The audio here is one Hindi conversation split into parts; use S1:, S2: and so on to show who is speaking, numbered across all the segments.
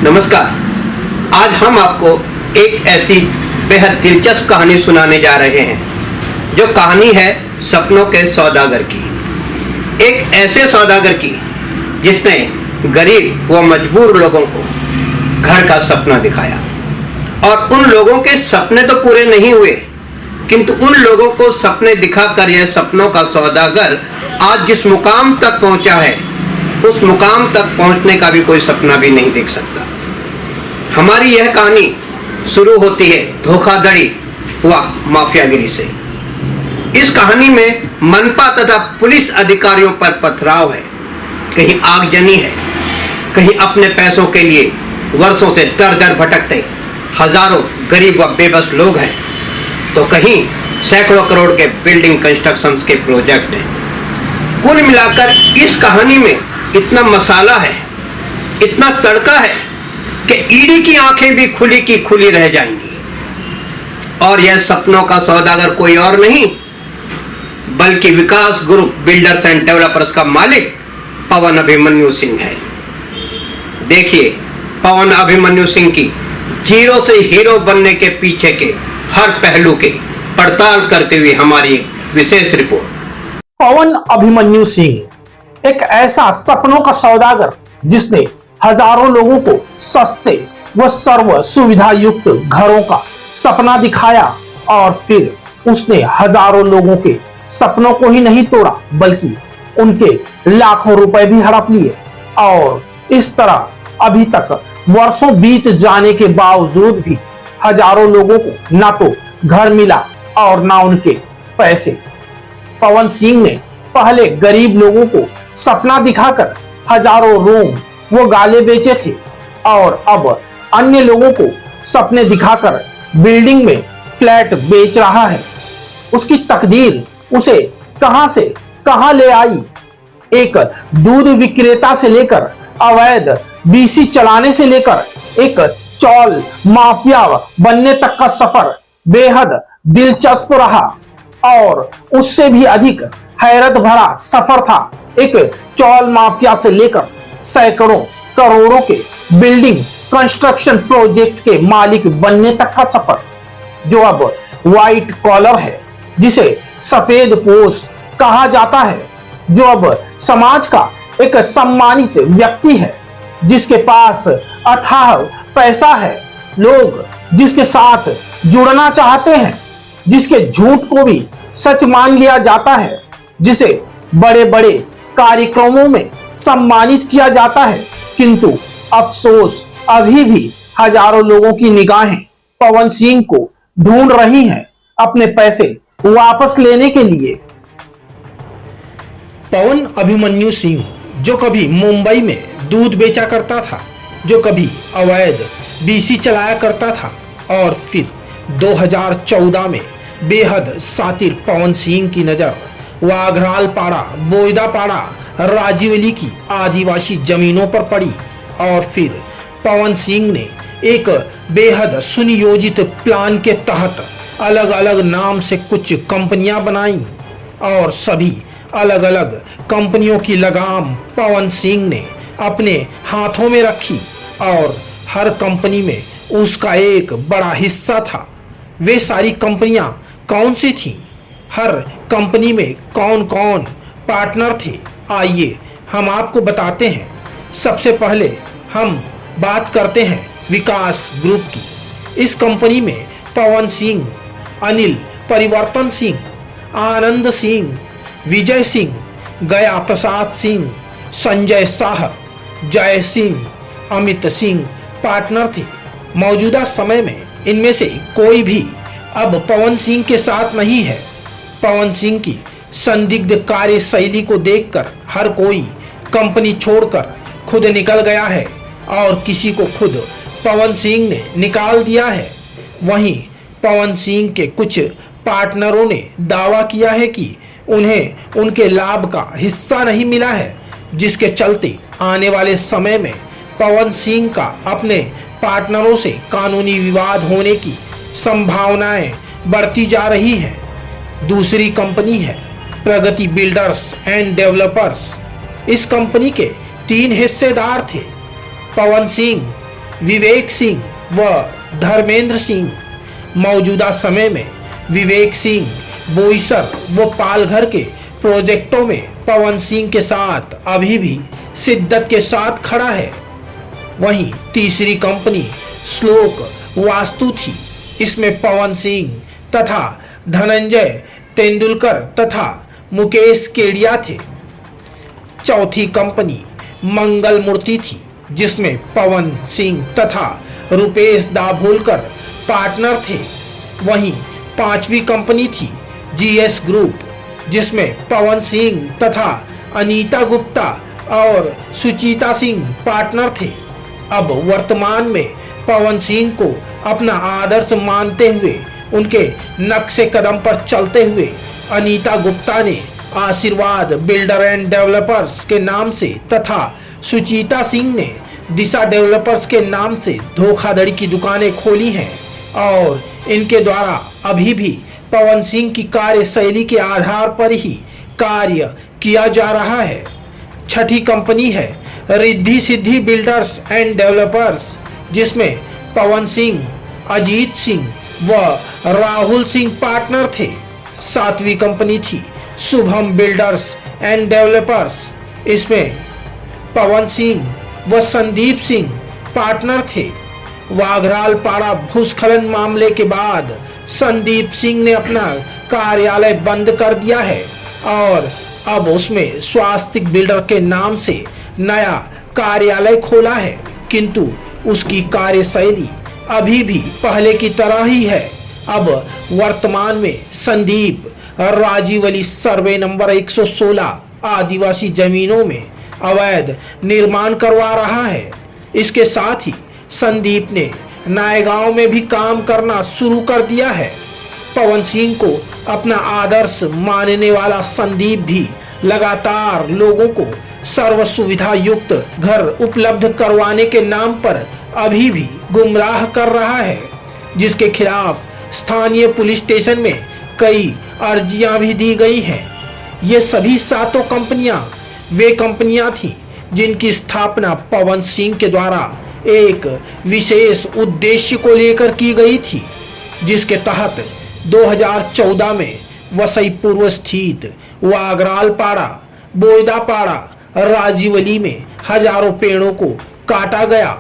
S1: नमस्कार। आज हम आपको एक ऐसी बेहद दिलचस्प कहानी सुनाने जा रहे हैं जो कहानी है सपनों के सौदागर की। एक ऐसे सौदागर की जिसने गरीब व मजबूर लोगों को घर का सपना दिखाया और उन लोगों के सपने तो पूरे नहीं हुए, किंतु उन लोगों को सपने दिखाकर यह सपनों का सौदागर आज जिस मुकाम तक पहुंचा है, उस मुकाम तक पहुंचने का भी कोई सपना भी नहीं देख सकता। हमारी यह कहानी शुरू होती है धोखाधड़ी व माफियागिरी से। इस कहानी में मनपा तथा पुलिस अधिकारियों पर पथराव है, कहीं आगजनी है, कहीं अपने पैसों के लिए वर्षों से दर दर भटकते हजारों गरीब व बेबस लोग हैं, तो कहीं सैकड़ों करोड़ के बिल्डिंग कंस्ट्रक्शंस के प्रोजेक्ट हैं। कुल मिलाकर इस कहानी में इतना मसाला है, इतना तड़का है कि ईडी की आंखें भी खुली की खुली रह जाएंगी। और यह सपनों का सौदागर कोई और नहीं बल्कि विकास ग्रुप बिल्डर्स एंड डेवलपर्स का मालिक पवन अभिमन्यु सिंह है। देखिए पवन अभिमन्यु सिंह की जीरो से हीरो बनने के पीछे के हर पहलू के पड़ताल करते हुए हमारी एक विशेष रिपोर्ट।
S2: पवन अभिमन्यु सिंह एक ऐसा सपनों का सौदागर जिसने हजारों लोगों को सस्ते व सर्व सुविधा युक्त घरों का सपना दिखाया और फिर उसने हजारों लोगों के सपनों को ही नहीं तोड़ा बल्कि उनके लाखों रुपए भी हड़प लिए। और इस तरह अभी तक वर्षों बीत जाने के बावजूद भी हजारों लोगों को ना तो घर मिला और ना उनके पैसे। पवन सिंह ने पहले गरीब लोगों को सपना दिखाकर हजारों रूम वो गाले बेचे थे और अब अन्य लोगों को सपने दिखाकर बिल्डिंग में फ्लैट बेच रहा है। उसकी तकदीर उसे कहां से कहां ले आई। एक दूध विक्रेता से लेकर अवैध बीसी चलाने से लेकर एक चौल माफिया बनने तक का सफर बेहद दिलचस्प रहा और उससे भी अधिक हैरत भरा सफर था एक चौल माफिया से लेकर सैकड़ों करोड़ों के बिल्डिंग कंस्ट्रक्शन प्रोजेक्ट के मालिक बनने तक का सफर, जो अब व्हाइट कॉलर है, जिसे सफेद पोश कहा जाता है, जो अब समाज का एक सम्मानित व्यक्ति है, जिसके पास अथाह पैसा है, लोग जिसके साथ जुड़ना चाहते हैं, जिसके झूठ को भी सच मान लिया जाता है, जिसे बड़े बड़े कार्यक्रमों में सम्मानित किया जाता है। किंतु अफसोस अभी भी हजारों लोगों की निगाहें पवन सिंह को ढूंढ रही हैं अपने पैसे वापस लेने के लिए।
S3: पवन अभिमन्यु सिंह जो कभी मुंबई में दूध बेचा करता था, जो कभी अवैध बीसी चलाया करता था और फिर 2014 में बेहद सातिर पवन सिंह की नजर वाघराल पाड़ा, बोयदा पाड़ा, राजीवली की आदिवासी जमीनों पर पड़ी और फिर पवन सिंह ने एक बेहद सुनियोजित प्लान के तहत अलग अलग नाम से कुछ कंपनियां बनाई और सभी अलग अलग कंपनियों की लगाम पवन सिंह ने अपने हाथों में रखी और हर कंपनी में उसका एक बड़ा हिस्सा था। वे सारी कंपनियां कौन सी थीं? हर कंपनी में कौन कौन पार्टनर थे, आइए हम आपको बताते हैं। सबसे पहले हम बात करते हैं विकास ग्रुप की। इस कंपनी में पवन सिंह, अनिल परिवर्तन सिंह, आनंद सिंह, विजय सिंह, गया प्रसाद सिंह, संजय शाह, जय सिंह, अमित सिंह पार्टनर थे। मौजूदा समय में इनमें से कोई भी अब पवन सिंह के साथ नहीं है। पवन सिंह की संदिग्ध कार्यशैली को देखकर हर कोई कंपनी छोड़कर खुद निकल गया है और किसी को खुद पवन सिंह ने निकाल दिया है। वहीं पवन सिंह के कुछ पार्टनरों ने दावा किया है कि उन्हें उनके लाभ का हिस्सा नहीं मिला है, जिसके चलते आने वाले समय में पवन सिंह का अपने पार्टनरों से कानूनी विवाद होने की संभावनाएं बढ़ती जा रही हैं। दूसरी कंपनी है प्रगति बिल्डर्स एंड डेवलपर्स। इस कंपनी के 3 हिस्सेदार थे, पवन सिंह, विवेक सिंह व धर्मेंद्र सिंह। मौजूदा समय में विवेक सिंह बोईसर व पालघर के प्रोजेक्टों में पवन सिंह के साथ अभी भी शिद्दत के साथ खड़ा है। वहीं तीसरी कंपनी श्लोक वास्तु थी। इसमें पवन सिंह तथा धनंजय तेंदुलकर तथा मुकेश केडिया थे। चौथी कंपनी मंगल मूर्ति थी, जिसमें पवन सिंह तथा रुपेश दाभोलकर पार्टनर थे। वहीं पांचवी कंपनी थी जीएस ग्रुप, जिसमें पवन सिंह तथा अनीता गुप्ता और सुचिता सिंह पार्टनर थे। अब वर्तमान में पवन सिंह को अपना आदर्श मानते हुए उनके नक्शे कदम पर चलते हुए अनीता गुप्ता ने आशीर्वाद बिल्डर एंड डेवलपर्स के नाम से तथा सुचिता सिंह ने दिशा डेवलपर्स के नाम से धोखाधड़ी की दुकानें खोली हैं और इनके द्वारा अभी भी पवन सिंह की कार्यशैली के आधार पर ही कार्य किया जा रहा है। छठी कंपनी है Riddhi Siddhi builders and developers, जिसमें पवन सिंह, अजीत सिंह व राहुल सिंह पार्टनर थे। सातवीं कंपनी थी शुभम बिल्डर्स एंड डेवलपर्स। इसमें पवन सिंह व संदीप सिंह पार्टनर थे। वाघराल पाड़ा भूस्खलन मामले के बाद संदीप सिंह ने अपना कार्यालय बंद कर दिया है और अब उसमें स्वास्तिक बिल्डर के नाम से नया कार्यालय खोला है, किंतु उसकी कार्यशैली अभी भी पहले की तरह ही है। अब वर्तमान में संदीप राजीवली सर्वे नंबर 116 आदिवासी जमीनों में अवैध निर्माण करवा रहा है। इसके साथ ही संदीप ने नायगांव में भी काम करना शुरू कर दिया है। पवन सिंह को अपना आदर्श मानने वाला संदीप भी लगातार लोगों को सर्व सुविधा युक्त घर उपलब्ध करवाने के नाम पर अभी भी गुमराह कर रहा है, जिसके खिलाफ स्थानीय पुलिस स्टेशन में कई अर्जियां भी दी गई हैं। ये सभी सातों कंपनियां वे कंपनियां थीं जिनकी स्थापना पवन सिंह के द्वारा एक विशेष उद्देश्य को लेकर की गई थी, जिसके तहत 2014 में वसई पूर्व स्थित वागराल पाड़ा, बोयदा पाड़ा, राजीवली में हजारों पेड़ों को काटा गया,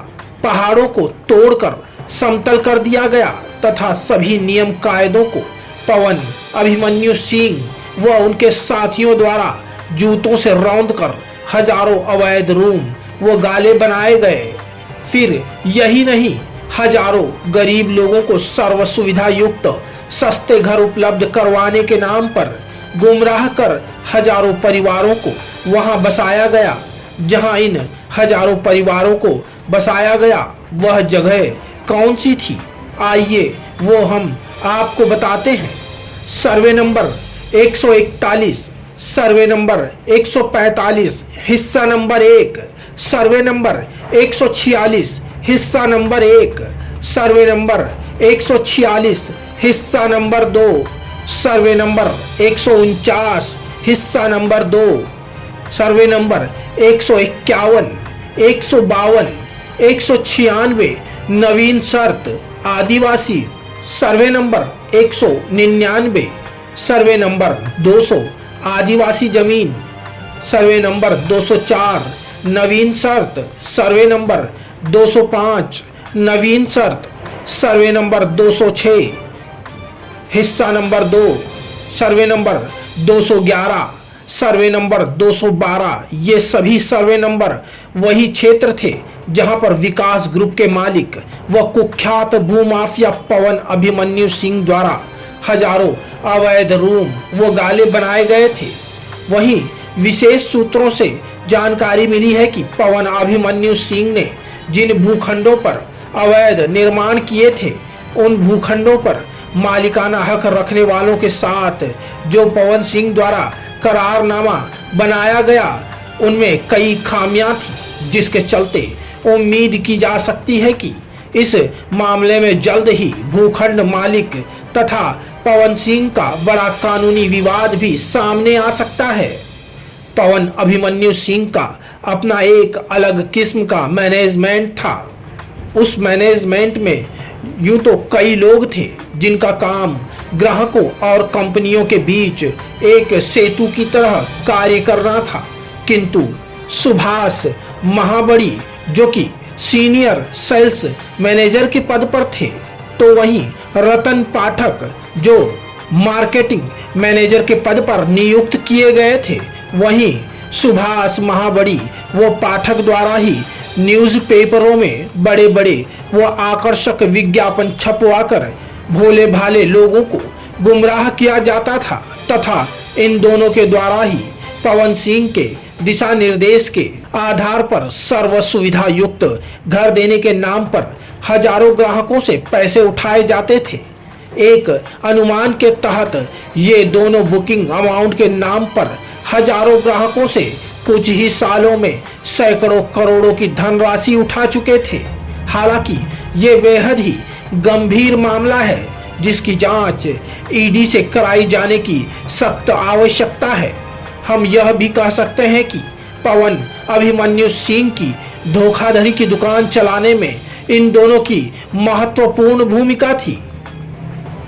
S3: पहाड़ों को तोड़कर समतल कर दिया गया तथा सभी नियम कायदों को पवन अभिमन्यु सिंह व उनके साथियों द्वारा जूतों से रौंदकर हजारों अवैध रूम व गाले बनाए गए। फिर यही नहीं, हजारों गरीब लोगों को सर्व सुविधा युक्त सस्ते घर उपलब्ध करवाने के नाम पर गुमराह कर हजारों परिवारों को वहां बसाया गया। जहां इन हजारों परिवारों को बसाया गया वह जगह कौन सी थी, आइए वो हम आपको बताते हैं। सर्वे नंबर 141, सर्वे नंबर 145, हिस्सा नंबर 1, सर्वे नंबर 146, हिस्सा नंबर 1, सर्वे नंबर 146, हिस्सा नंबर 2, सर्वे नंबर 149, हिस्सा नंबर 2, सर्वे नंबर 151, 152, 196 नवीन शर्त आदिवासी, सर्वे नंबर 199, सर्वे नंबर 200 आदिवासी जमीन, सर्वे नंबर 204 नवीन शर्त, सर्वे नंबर 205 नवीन शर्त, सर्वे नंबर 206 हिस्सा number 2, survey number 211, survey number 212। ये सभी सर्वे नंबर वही क्षेत्र थे जहां पर विकास ग्रुप के मालिक व कुख्यात भूमाफिया पवन अभिमन्यु सिंह द्वारा हजारों अवैध रूम व गाले बनाए गए थे। वहीं विशेष सूत्रों से जानकारी मिली है कि पवन अभिमन्यु सिंह ने जिन भूखंडों पर अवैध निर्माण किए थे, उन भूखंडों पर मालिकाना हक रखने वालों के साथ जो पवन सिंह द्वारा करारनामा बनाया गया, उनमें कई खामियां थी, जिसके चलते उम्मीद की जा सकती है कि इस मामले में जल्द ही भूखंड मालिक तथा पवन सिंह का बड़ा कानूनी विवाद भी सामने आ सकता है। पवन अभिमन्यु सिंह का अपना एक अलग किस्म का मैनेजमेंट था। उस मैनेजमेंट में यूं तो कई लोग थे जिनका काम ग्राहकों और कंपनियों के बीच एक सेतु की तरह कार्य करना था, किंतु सुभाष महाबड़ी जो कि सीनियर सेल्स मैनेजर के पद पर थे, तो वहीं रतन पाठक जो मार्केटिंग मैनेजर के पद पर नियुक्त किए गए थे, वहीं सुभाष महाबड़ी वो पाठक द्वारा ही न्यूज़पेपरों में बड़े बड़े व आकर्षक विज्ञापन छपवाकर भोले भाले लोगों को गुमराह किया जाता था तथा इन दोनों के द्वारा ही पवन सिंह के दिशा निर्देश के आधार पर सर्व सुविधा युक्त घर देने के नाम पर हजारों ग्राहकों से पैसे उठाए जाते थे। एक अनुमान के तहत ये दोनों बुकिंग अमाउंट के नाम पर हजारों ग्राहकों से कुछ ही सालों में सैकड़ों करोड़ों की धनराशि उठा चुके थे। हालांकि ये बेहद ही गंभीर मामला है जिसकी जांच ईडी से कराई जाने की सख्त आवश्यकता है। हम यह भी कह सकते हैं कि पवन अभिमन्यु सिंह की धोखाधड़ी की दुकान चलाने में इन दोनों की महत्वपूर्ण भूमिका थी।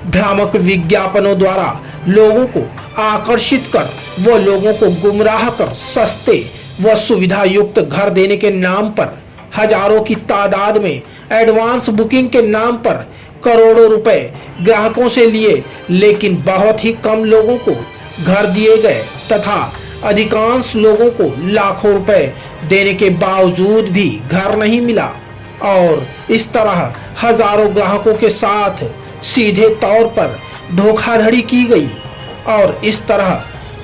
S3: भ्रामक विज्ञापनों द्वारा लोगों को आकर्षित कर व लोगों को गुमराह कर सस्ते व सुविधा युक्त घर देने के नाम पर हजारों की तादाद में एडवांस बुकिंग के नाम पर करोड़ों रुपए ग्राहकों से लिए, लेकिन बहुत ही कम लोगों को घर दिए गए तथा अधिकांश लोगों को लाखों रुपए देने के बावजूद भी घर नहीं मिला और इस तरह हजारों ग्राहकों के साथ सीधे तौर पर धोखाधड़ी की गई। और इस तरह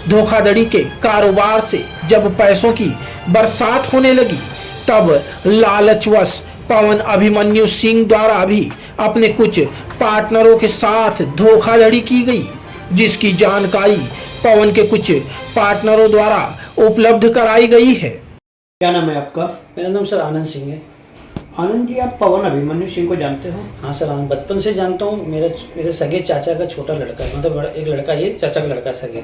S3: धोखाधड़ी के कारोबार से जब पैसों की बरसात होने लगी, तब लालचवश पवन अभिमन्यु सिंह द्वारा भी अपने कुछ पार्टनरों के साथ धोखाधड़ी की गई, जिसकी जानकारी पवन के कुछ पार्टनरों द्वारा उपलब्ध कराई गई है।
S1: क्या नाम है आपका?
S4: मेरा नाम सर आनंद सिंह है।
S1: आनंद जी, आप पवन अभिमन्यु सिंह को जानते हो?
S4: हाँ सर, आनंद बचपन से जानता हूँ। मेरे सगे चाचा का छोटा लड़का है, मतलब एक लड़का, ये चाचा का लड़का सगे।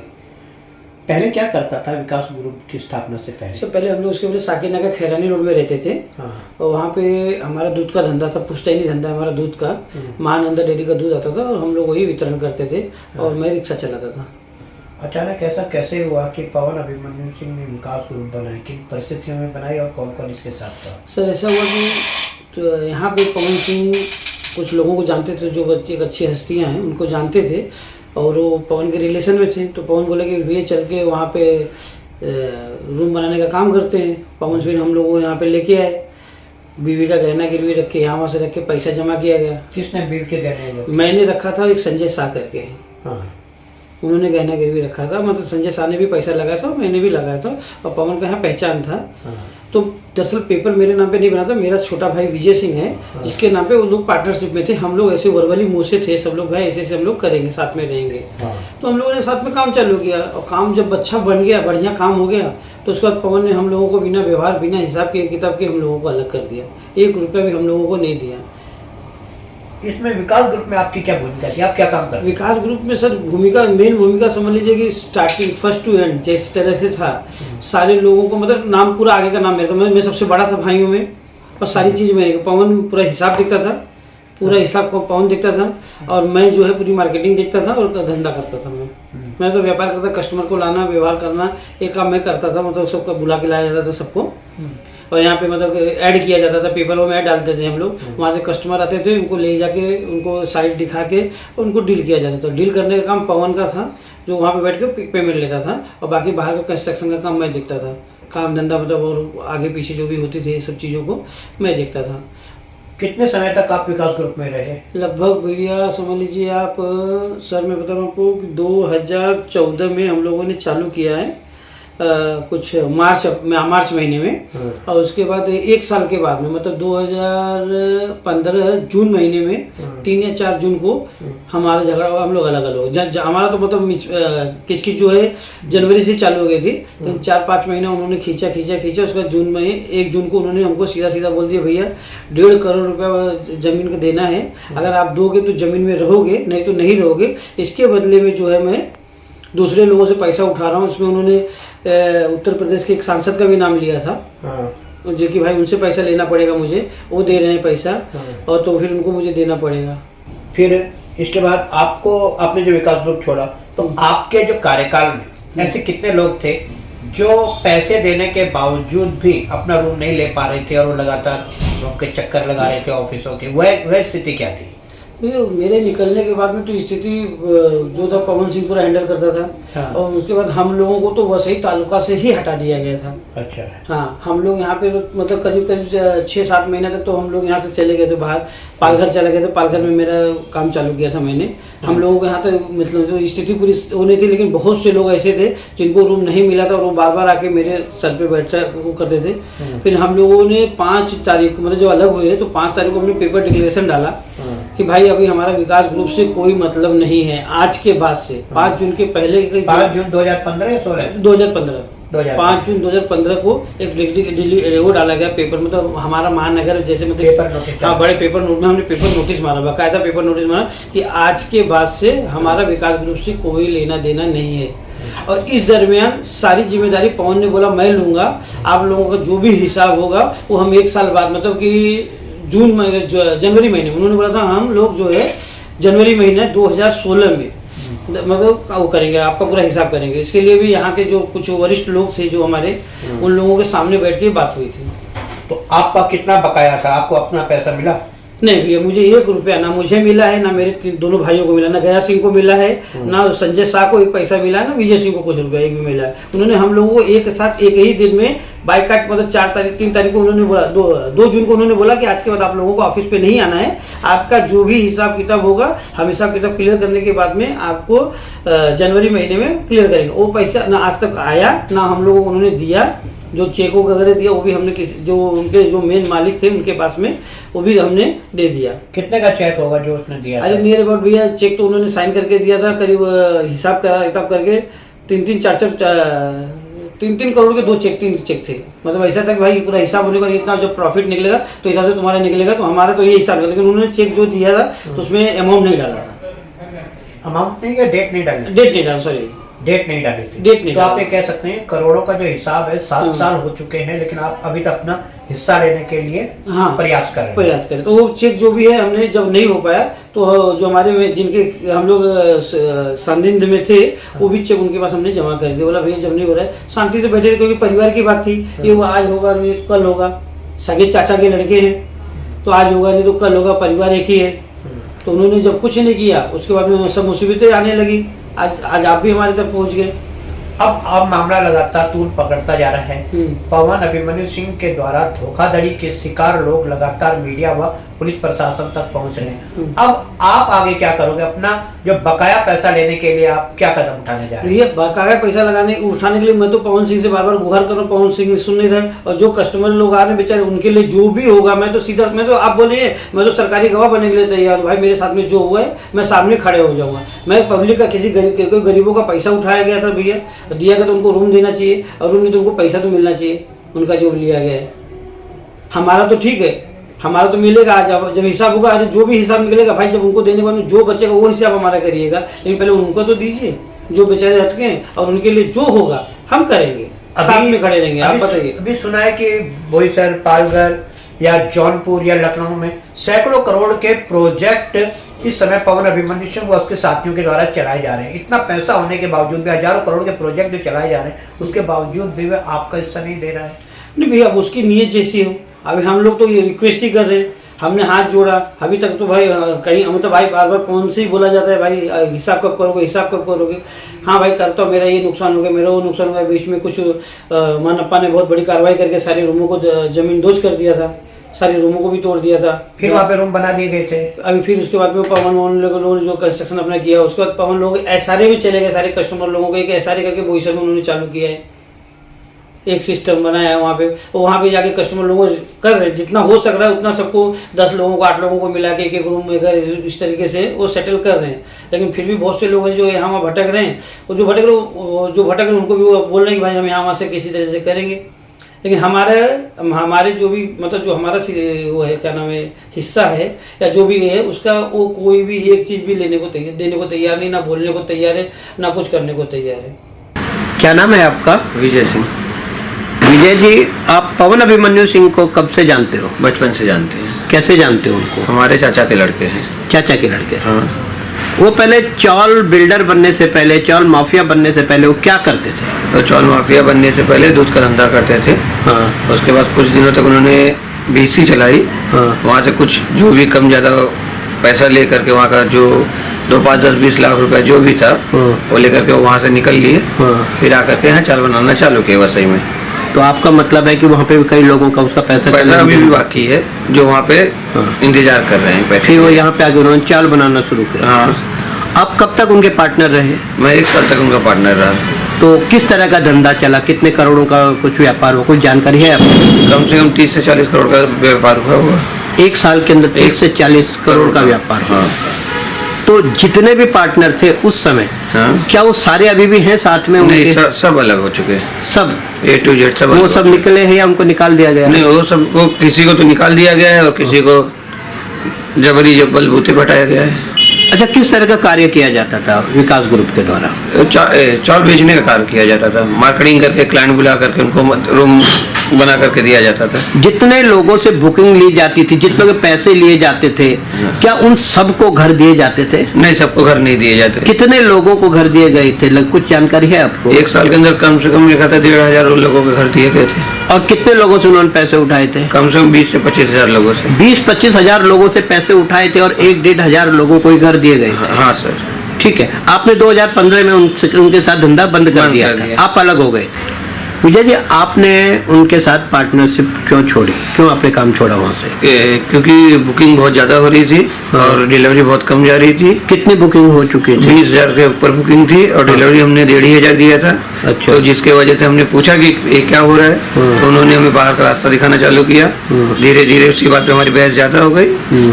S1: पहले क्या करता था विकास ग्रुप की स्थापना से पहले?
S4: सर पहले हम लोग उसके पहले साकिर नगर खैरानी रोड में रहते थे।
S1: हाँ।
S4: और वहाँ पे हमारा दूध का धंधा था, पुश्तैनी धंधा हमारा दूध का। महानंदा डेयरी का दूध आता था और हम लोग वही वितरण करते थे और मैं रिक्शा चलाता था।
S1: अचानक ऐसा कैसे हुआ कि पवन अभिमन्यु सिंह ने विकास ग्रुप बनाया? किन परिस्थितियों में बनाई और कौन कौन इसके साथ था?
S4: सर ऐसा हुआ कि तो यहाँ पे पवन सिंह कुछ लोगों को जानते थे, जो एक अच्छी हस्तियाँ हैं उनको जानते थे और वो पवन के रिलेशन में थे। तो पवन बोले कि भैया चल के वहाँ पे रूम बनाने का काम करते हैं। पवन फिर हम लोग को यहाँ पे लेके आए, बीवी का गहना गिरवी रख के यहाँ वहाँ से रख के पैसा जमा किया गया।
S1: किसने बीवी के गहने?
S4: मैंने रखा था, एक संजय शाह करके हैं।
S1: हाँ।
S4: उन्होंने गहना गिरवी रखा था, मतलब संजय शाह ने भी पैसा लगाया था, मैंने भी लगाया था और पवन का यहाँ पहचान था।
S1: हाँ।
S4: तो दरअसल पेपर मेरे नाम पे नहीं बना था, मेरा छोटा भाई विजय सिंह है।
S1: हाँ।
S4: जिसके नाम पे वो लोग पार्टनरशिप में थे। हम लोग ऐसे वर्बली मुँह से थे सब लोग, भाई ऐसे ऐसे हम लोग करेंगे, साथ में रहेंगे।
S1: हाँ। तो
S4: तो हम लोगों ने साथ में काम चालू किया और काम जब अच्छा बन गया, बढ़िया काम हो गया, तो उसके बाद पवन ने हम लोगों को बिना व्यवहार, बिना हिसाब के किताब के हम लोगों को अलग कर दिया। 1 रुपया भी हम लोगों को नहीं दिया।
S1: इसमें विकास ग्रुप में आपकी क्या भूमिका थी? आप क्या काम करते?
S4: विकास ग्रुप में सर मेन भूमिका समझ लीजिए कि स्टार्टिंग फर्स्ट टू एंड जिस तरह से था, सारे लोगों को मतलब नाम पूरा आगे का नाम मेरा था। मैं सबसे बड़ा था भाइयों में और सारी चीज़ मैंने, पवन पूरा हिसाब देखता था, पूरा हिसाब को पवन देखता था और मैं जो है पूरी मार्केटिंग देखता था और धंधा करता था। मैं तो व्यापार करता, कस्टमर को लाना, व्यवहार करना, एक काम मैं करता था। मतलब सबको बुला के लाया जाता था सबको, और यहाँ पे मतलब ऐड किया जाता था, पेपरों में ऐड डालते थे हम लोग। वहाँ से कस्टमर आते थे, उनको ले जाके उनको साइट दिखा के उनको डील किया जाता था। डील करने का काम पवन का था, जो वहाँ पे बैठ के पेमेंट लेता था और बाकी बाहर का कंस्ट्रक्शन का काम मैं देखता था। काम धंधा मतलब और आगे पीछे जो भी होती थी सब चीज़ों को मैं देखता था।
S1: कितने समय तक आप विकास ग्रुप में रहे?
S4: लगभग भैया समझ लीजिए आप, सर मैं बता रहा हूँ आपको, 2014 में हम लोगों ने चालू किया है, कुछ मार्च महीने में। और उसके बाद 1 साल के बाद में, मतलब 2015 जून महीने में 3 या 4 जून को हमारा झगड़ा हुआ। हम लोग अलग अलग हमारा तो मतलब किचकिच जो है जनवरी से चालू हो गई थी। तो 4-5 महीना उन्होंने खींचा। उसके बाद जून में 1 जून को उन्होंने हमको सीधा बोल दिया, भैया 1.5 करोड़ रुपया जमीन का देना है, अगर आप दोगे तो जमीन में रहोगे, नहीं तो नहीं रहोगे। इसके बदले में जो है मैं दूसरे लोगों से पैसा उठा रहा हूँ। उसमें उन्होंने उत्तर प्रदेश के एक सांसद का भी नाम लिया था।
S1: हाँ।
S4: जो कि भाई उनसे पैसा लेना पड़ेगा मुझे, वो दे रहे हैं पैसा, और तो फिर उनको मुझे देना पड़ेगा।
S1: फिर इसके बाद आपको, आपने जो विकास ग्रुप छोड़ा, तो आपके जो कार्यकाल में ऐसे कितने लोग थे जो पैसे देने के बावजूद भी अपना रूम नहीं ले पा रहे थे और वो लगातार रूम के चक्कर लगा रहे थे ऑफिसों के? वह स्थिति क्या थी?
S4: मेरे निकलने के बाद में तो स्थिति जो था पवन सिंह पूरा हैंडल करता था।
S1: हाँ।
S4: और उसके बाद हम लोगों को तो वैसे ही तालुका से ही हटा दिया गया था।
S1: अच्छा।
S4: हाँ, हम लोग यहाँ पे मतलब करीब 6-7 महीने तक तो हम लोग यहाँ से चले गए थे बाहर, पालघर चले गए थे। पालघर में मेरा काम चालू किया था मैंने। हम लोगों के यहाँ तो मतलब जो स्थिति पूरी होनी थी, लेकिन बहुत से लोग ऐसे थे जिनको रूम नहीं मिला था और वो बार बार आके मेरे सर पे बैठ वो करते थे। फिर हम लोगों ने 5 तारीख को, मतलब जो अलग हुए तो 5 तारीख को हमने पेपर डिक्लेरेशन डाला कि भाई अभी हमारा विकास ग्रुप से कोई मतलब नहीं है आज के बाद से। 5 जून के पहले
S1: 5 जून 2015 या 16?
S4: 2015 5 जून 2015 को एक वो डाला गया पेपर, मतलब हमारा महानगर जैसे मतलब
S1: पेपर नोटिस।
S4: हाँ, बड़े पेपर नोट में हमने पेपर नोटिस मारा, बाकायदा पेपर नोटिस मारा कि आज के बाद से हमारा विकास ग्रुप से कोई लेना देना नहीं है। और इस दरमियान सारी जिम्मेदारी पवन ने बोला मैं लूंगा, आप लोगों का जो भी हिसाब होगा वो हम 1 साल बाद, मतलब कि जनवरी महीने में उन्होंने बोला था हम लोग जो है जनवरी महीने 2016 में मतलब वो करेंगे, आपका पूरा हिसाब करेंगे। इसके लिए भी यहाँ के जो कुछ वरिष्ठ लोग थे जो हमारे, उन लोगों के सामने बैठ के बात हुई थी।
S1: तो आपका कितना बकाया था? आपको अपना पैसा मिला?
S4: नहीं भैया, मुझे 1 रुपया ना मुझे मिला है, ना मेरे दोनों भाइयों को मिला, ना गया सिंह को मिला है, ना संजय शाह को 1 पैसा मिला है, ना विजय सिंह को कुछ रुपया 1 भी मिला है। उन्होंने हम लोगों को एक साथ एक ही दिन में बाइकाट, मतलब 3 तारीख को उन्होंने बोला, 2 जून को उन्होंने बोला कि आज के बाद आप लोगों को ऑफिस पे नहीं आना है, आपका जो भी हिसाब किताब होगा हम हिसाब किताब क्लियर करने के बाद में आपको जनवरी महीने में क्लियर करेंगे। वो पैसा ना आज तक आया, ना हम लोगों को उन्होंने दिया। जो चेक वगैरह दिया वो भी हमने जो उनके जो मेन मालिक थे उनके पास में वो भी हमने दे दिया।
S1: कितने का चेक होगा जो उसने दिया?
S4: अरे नियर अबाउट भैया, चेक तो उन्होंने साइन करके दिया था, करीब हिसाब करा किताब करके 3-3 करोड़ के 3 चेक थे। मतलब ऐसा था कि भाई पूरा हिसाब होने का इतना जब प्रॉफिट निकलेगा तो हिसाब से तुम्हारा निकलेगा, तो हमारा तो ये हिसाब है। लेकिन उन्होंने चेक जो दिया था तो उसमें अमाउंट नहीं डाला था।
S1: अमाउंट नहीं, डेट नहीं डाली?
S4: डेट नहीं डाला, सॉरी
S1: डेट नहीं डाली थी।
S4: डेट नहीं
S1: तो आप
S4: डाला।
S1: ये कह सकते हैं करोड़ों का जो हिसाब है 7 साल हो चुके हैं, लेकिन आप अभी तक अपना हिस्सा लेने के लिए प्रयास कर रहे हैं।
S4: तो वो चेक जो भी है हमने जब नहीं हो पाया तो जो हमारे में जिनके हम लोग संदिग्ध में थे वो भी चेक उनके पास हमने जमा कर दिया। बोला भैया जब नहीं हो रहा है शांति से बैठे रहे, क्योंकि परिवार की बात थी, ये वो आज होगा नहीं कल होगा। सगे चाचा के लड़के हैं तो आज होगा नहीं तो कल होगा, परिवार एक ही है। तो उन्होंने जब कुछ नहीं किया उसके बाद में सब मुसीबतें आने लगी। आज आप भी हमारे तक पहुंच गए।
S1: अब मामला लगातार तूल पकड़ता जा रहा है। पवन अभिमन्यु सिंह के द्वारा धोखाधड़ी के शिकार लोग लगातार मीडिया व पुलिस प्रशासन तक पहुंच रहे हैं। अब आप आगे क्या करोगे? अपना जो बकाया पैसा लेने के लिए आप क्या कदम उठाने जा रहे हैं?
S4: ये बकाया पैसा उठाने के लिए मैं तो पवन सिंह से बार बार गुहार कर रहा हूँ, पवन सिंह सुन नहीं रहे। और जो कस्टमर लोग आ रहे हैं बेचारे, उनके लिए जो भी होगा मैं तो आप बोलिए मैं तो सरकारी गवाह बनने के लिए तैयार हूँ। भाई मेरे साथ में जो हुआ है मैं सामने खड़े हो जाऊंगा। मैं पब्लिक का किसी गरीबों का पैसा उठाया गया था भैया, दिया गया तो उनको रूम देना चाहिए, और रूम नहीं तो उनको पैसा तो मिलना चाहिए उनका जो लिया गया है। हमारा तो ठीक है, हमारा तो मिलेगा आज जब हिसाब होगा। अरे जो भी हिसाब निकलेगा भाई, जब उनको देने के बाद में जो बचेगा वो हिसाब हमारा करिएगा, लेकिन पहले उनको तो दीजिए जो बेचारे हटके हैं, और उनके लिए जो होगा हम करेंगे, साथ में खड़े रहेंगे। आप बताइए।
S1: अभी सुना है कि बोईसर, पालघर या जौनपुर या लखनऊ में सैकड़ों करोड़ के प्रोजेक्ट इस समय पवन अभिमन्यु सिंह व उसके साथियों के द्वारा चलाए जा रहे हैं। इतना पैसा होने के बावजूद भी, हजारों करोड़ के प्रोजेक्ट जो चलाए जा रहे हैं, उसके बावजूद भी वह आपका हिस्सा नहीं दे रहा है।
S4: नहीं भैया, अब उसकी नीयत जैसी हो। अभी हम लोग तो ये रिक्वेस्ट ही कर रहे हैं, हमने हाथ जोड़ा अभी तक तो भाई कहीं मतलब भाई बार बार फोन से ही बोला जाता है भाई हिसाब कब करोगे, हिसाब कब करोगे। हाँ भाई करता हूँ, मेरा ये नुकसान हो गया, मेरा वो नुकसान हो गया। बीच में कुछ मानप्पा ने बहुत बड़ी कार्रवाई करके सारे रूमों को जमींदोज कर दिया था, सारे रूमों को भी तोड़ दिया था।
S1: फिर वहाँ पे रूम बना दिए गए थे।
S4: अभी फिर उसके बाद में पवन लोगों ने जो कंस्ट्रक्शन अपना किया, उसके बाद पवन लोग एसआरए भी चले गए, सारे कस्टमर लोगों को एक एसआरए करके बोईसर में उन्होंने चालू किया है। एक सिस्टम बनाया है वहाँ पे, और वहाँ पे जाके कस्टमर लोगों कर रहे हैं जितना हो सक रहा है उतना, सबको 10 लोगों को 8 लोगों को मिला के एक रूम में घर इस तरीके से वो सेटल कर रहे हैं। लेकिन फिर भी बहुत से लोग हैं जो यहाँ वहाँ भटक रहे हैं, और जो भटक रहे हैं उनको भी वो बोल रहे हैं कि भाई हम यहाँ वहाँ से किसी तरह से करेंगे। लेकिन हमारे जो भी मतलब जो हमारा वो है क्या नाम है हिस्सा है या जो भी है उसका, वो कोई भी एक चीज़ भी देने को तैयार नहीं, ना बोलने को तैयार है, ना कुछ करने को तैयार है।
S1: क्या नाम है आपका?
S5: विजय सिंह।
S1: विजय जी, आप पवन अभिमन्यु सिंह को कब से जानते हो?
S5: बचपन से जानते हैं।
S1: कैसे जानते हो उनको?
S5: हमारे चाचा के लड़के हैं।
S1: चाचा के लड़के।
S5: हाँ।
S1: वो पहले चौल बिल्डर बनने से पहले, चौल माफिया बनने से पहले वो क्या करते थे?
S5: तो चौल माफिया बनने से पहले दूध का धंधा करते थे।
S1: हाँ।
S5: उसके बाद कुछ दिनों तक उन्होंने बीसी चलाई।
S1: हाँ।
S5: वहाँ से कुछ जो भी कम ज़्यादा पैसा लेकर के वहाँ का जो 2, 5, 10, 20 लाख रुपया जो भी था वो लेकर के वहाँ से निकल लिए। फिर आकर के यहाँ चाल बनाना चालू किया वसई में।
S1: तो आपका मतलब है कि वहाँ पे भी कई लोगों का उसका पैसा
S5: अभी भी बाकी है जो वहाँ पे इंतजार कर रहे हैं पैसे।
S1: फिर वो यहाँ पे आगे उन्होंने चाल बनाना शुरू किया।
S5: हाँ।
S1: आप कब तक उनके पार्टनर रहे?
S5: मैं 1 साल तक उनका पार्टनर रहा।
S1: तो किस तरह का धंधा चला? कितने करोड़ों का कुछ व्यापार हुआ? कुछ जानकारी है आपको?
S5: कम से कम 30 से 40 करोड़ का व्यापार हुआ होगा।
S1: 1 साल के अंदर 30 से 40 करोड़ का व्यापार हुआ।
S5: हाँ।
S1: तो जितने भी पार्टनर थे उस समय,
S5: हाँ।
S1: क्या वो सारे अभी भी हैं साथ में उनके?
S5: नहीं, सब अलग हो चुके हैं।
S1: सब
S5: A to Z सब
S1: वो
S5: अलग
S1: सब
S5: हो
S1: निकले हैं या उनको निकाल दिया गया?
S5: नहीं, वो सब को किसी को तो निकाल दिया गया है और किसी को जबरी बलबूते बैठाया गया है।
S1: अच्छा, किस तरह का कार्य किया जाता था विकास ग्रुप के द्वारा?
S5: चावल बेचने का कार्य किया जाता था। मार्केटिंग करके क्लाइंट बुला करके उनको रूम बना करके दिया जाता था।
S1: जितने लोगों से बुकिंग ली जाती थी, जितने के पैसे लिए जाते थे, क्या उन सबको घर दिए जाते थे?
S5: नहीं, सबको घर नहीं दिए जाते।
S1: कितने लोगों को घर दिए गए थे? कुछ जानकारी है आपको?
S5: 1 साल के अंदर कम से कम लिखा था 1,500 लोगों के घर दिए गए थे।
S1: और कितने लोगों से उन्होंने पैसे उठाए थे?
S5: कम से कम 20 से 25 हजार लोगों से।
S1: 20-25 हजार लोगों से पैसे उठाए थे और 1-1.5 हजार लोगों को ही घर दिए गए थे।
S5: हाँ सर।
S1: ठीक है। आपने 2015 में उनके साथ धंधा बंद कर दिया था, आप अलग हो गए। विजय जी, आपने उनके साथ पार्टनरशिप क्यों छोड़ी? क्यों आपने काम छोड़ा वहाँ से?
S5: क्योंकि बुकिंग बहुत ज्यादा हो रही थी और डिलीवरी बहुत कम जा रही थी।
S1: कितनी बुकिंग हो चुकी थी?
S5: 20,000 के ऊपर बुकिंग थी और डिलीवरी हमने 1,500 दिया था।
S1: अच्छा।
S5: तो जिसके वजह से हमने पूछा कि ये क्या हो रहा है, तो उन्होंने हमें बाहर का रास्ता दिखाना चालू किया। धीरे धीरे उसी बात पे हमारी बहस ज्यादा हो गई,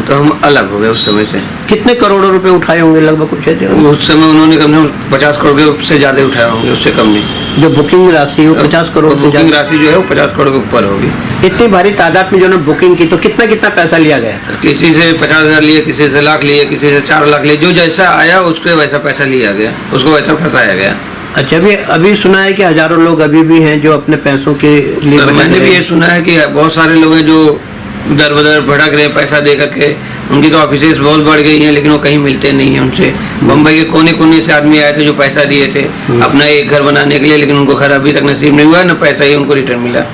S5: तो हम अलग हो गए उस समय से।
S1: कितने करोड़ों रुपए उठाए होंगे लगभग? कुछ
S5: उस समय उन्होंने कम से कम 50 करोड़ से ज्यादा उठाए होंगे, उससे कम नहीं।
S1: जो बुकिंग राशि हो 50 करोड़ से
S5: बुकिंग
S1: ज्यादा?
S5: राशि जो है वो 50 करोड़ के ऊपर होगी।
S1: इतनी भारी तादाद में जो बुकिंग की, तो कितना कितना पैसा लिया गया?
S5: किसी से 50,000 लिए, किसी से लाख लिए, किसी से 4 लाख लिए। जो जैसा आया उसके वैसा पैसा लिया गया, उसको वैसा फंसाया गया।
S1: अच्छा, अभी सुना है कि हजारों लोग अभी भी हैं जो अपने पैसों के लिए
S5: मैंने भी ये सुना है कि बहुत सारे लोग हैं जो दर बदर भड़क रहे हैं पैसा दे करके। उनकी तो ऑफिसेस बहुत बढ़ गई हैं, लेकिन वो कहीं मिलते नहीं हैं उनसे। बम्बई के कोने कोने से आदमी आए थे जो पैसा दिए थे अपना एक घर बनाने के लिए, लेकिन उनको घर अभी तक नसीब नहीं हुआ, न पैसा ही उनको रिटर्न मिला।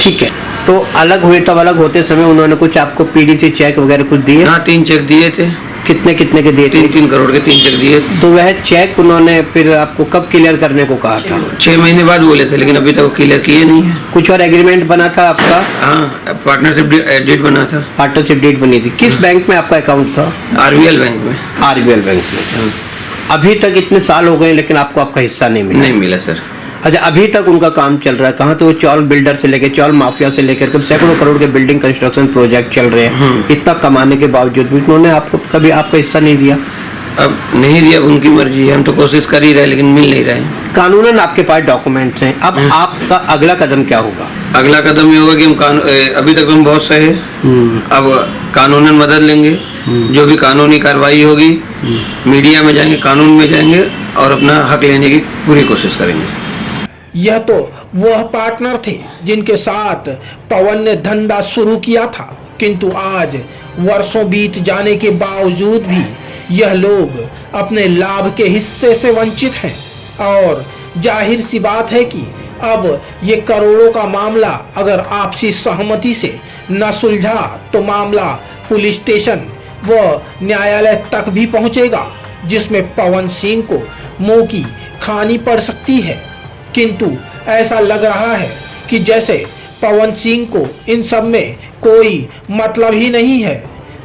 S1: ठीक है। तो अलग हुए, तब अलग होते समय उन्होंने कुछ आपको पीडीसी चेक वगैरह कुछ दिए?
S5: हाँ, 3 चेक दिए थे।
S1: कितने कितने के दिए थे?
S5: 3 करोड़ के 3 चेक दिए थे।
S1: तो वह चेक उन्होंने फिर आपको कब क्लियर करने को कहा था?
S5: 6 महीने बाद बोले थे, लेकिन अभी तक वो क्लियर किए नहीं है।
S1: कुछ और एग्रीमेंट बना था आपका?
S5: हाँ, पार्टनरशिप डीड बना था।
S1: पार्टनरशिप डीड बनी थी। किस बैंक में आपका अकाउंट था?
S5: RBL बैंक में।
S1: RBL बैंक में। अभी तक इतने साल हो गए लेकिन आपको आपका हिस्सा नहीं मिला?
S5: नहीं मिला सर।
S1: अच्छा, अभी तक उनका काम चल रहा है? कहाँ? तो वो चौल बिल्डर से लेकर, चौल माफिया से लेकर कब सैकड़ों करोड़ के बिल्डिंग कंस्ट्रक्शन प्रोजेक्ट चल रहे हैं। इतना कमाने के बावजूद भी उन्होंने आपको कभी आपका हिस्सा नहीं दिया?
S5: अब नहीं दिया, उनकी मर्जी है। हम तो कोशिश कर ही रहे, लेकिन मिल नहीं रहे।
S1: कानूनन आपके पास डॉक्यूमेंट्स हैं, अब आपका अगला कदम क्या होगा?
S5: अगला कदम ये होगा कि हम अभी तक हम बहुत सहे, अब कानूनन मदद लेंगे। जो भी कानूनी कार्रवाई होगी, मीडिया में जाएंगे, कानून में जाएंगे और अपना हक लेने की पूरी कोशिश करेंगे।
S3: यह तो वह पार्टनर थे जिनके साथ पवन ने धंधा शुरू किया था, किंतु आज वर्षों बीत जाने के बावजूद भी यह लोग अपने लाभ के हिस्से से वंचित हैं। और जाहिर सी बात है कि अब ये करोड़ों का मामला अगर आपसी सहमति से न सुलझा तो मामला पुलिस स्टेशन व न्यायालय तक भी पहुंचेगा, जिसमें पवन सिंह को मुंह की खानी पड़ सकती है। किंतु ऐसा लग रहा है कि जैसे पवन सिंह को इन सब में कोई मतलब ही नहीं है।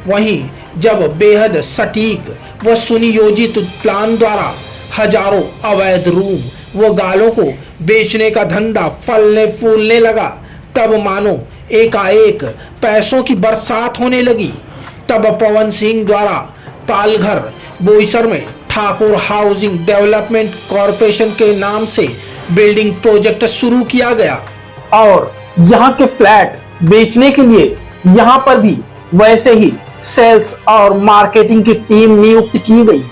S3: वहीं जब बेहद सटीक व सुनियोजित प्लान द्वारा हजारों अवैध रूम व गालों को बेचने का धंधा फलने फूलने लगा, तब मानो एकाएक पैसों की बरसात होने लगी। तब पवन सिंह द्वारा पालघर बोईसर में ठाकुर हाउसिंग डेवलपमेंट कॉरपोरेशन के नाम से बिल्डिंग प्रोजेक्ट शुरू किया गया
S2: और यहाँ के फ्लैट बेचने के लिए यहाँ पर भी वैसे ही सेल्स और मार्केटिंग की टीम नियुक्त की गई।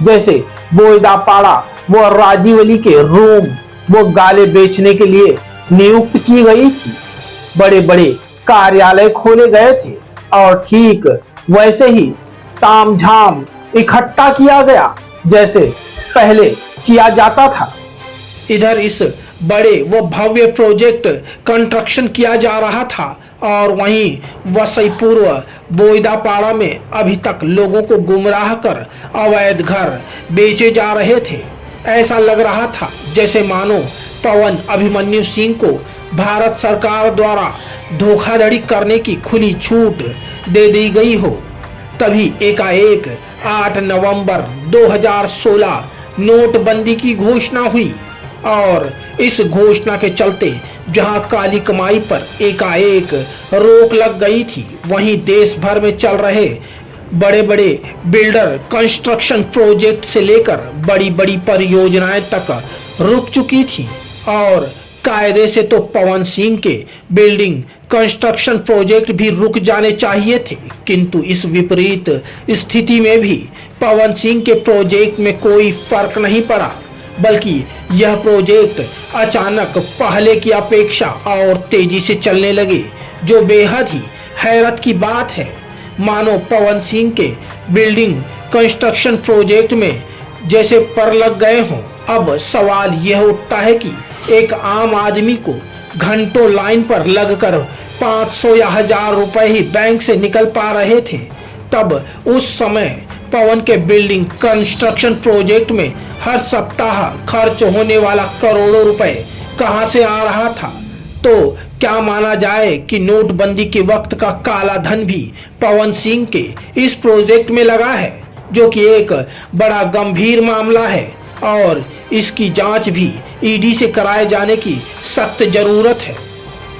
S2: जैसे बोईदापाड़ा व राजीवली के रूम वो गाले बेचने के लिए नियुक्त की गई थी, बड़े बड़े कार्यालय खोले गए थे और ठीक वैसे ही तामझाम इकट्ठा किया गया जैसे पहले किया जाता था।
S3: इधर इस बड़े व भव्य प्रोजेक्ट कंस्ट्रक्शन किया जा रहा था और वहीं वसई पूर्व बोईदापाड़ा में अभी तक लोगों को गुमराह कर अवैध घर बेचे जा रहे थे। ऐसा लग रहा था जैसे मानो पवन अभिमन्यु सिंह को भारत सरकार द्वारा धोखाधड़ी करने की खुली छूट दे दी गई हो। तभी एकाएक 8 नवंबर 2016 नोटबंदी की घोषणा हुई और इस घोषणा के चलते जहां काली कमाई पर एकाएक रोक लग गई थी, वहीं देश भर में चल रहे बड़े बड़े बिल्डर कंस्ट्रक्शन प्रोजेक्ट से लेकर बड़ी बड़ी परियोजनाएं तक रुक चुकी थी। और कायदे से तो पवन सिंह के बिल्डिंग कंस्ट्रक्शन प्रोजेक्ट भी रुक जाने चाहिए थे, किंतु इस विपरीत स्थिति में भी पवन सिंह के प्रोजेक्ट में कोई फर्क नहीं पड़ा, बल्कि यह प्रोजेक्ट अचानक पहले की अपेक्षा और तेजी से चलने लगे, जो बेहद ही हैरत की बात है। मानो पवन सिंह के बिल्डिंग कंस्ट्रक्शन प्रोजेक्ट में जैसे पर लग गए हों। अब सवाल यह उठता है कि एक आम आदमी को घंटों लाइन पर लगकर 500 या 1000 रुपए ही बैंक से निकल पा रहे थे, तब उस समय पवन के बिल्डिंग कंस्ट्रक्शन प्रोजेक्ट में हर सप्ताह खर्च होने वाला करोड़ों रुपए कहां से आ रहा था। तो क्या माना जाए कि नोटबंदी के वक्त का काला धन भी पवन सिंह के इस प्रोजेक्ट में लगा है, जो कि एक बड़ा गंभीर मामला है और इसकी जांच भी ईडी से कराए जाने की सख्त जरूरत है।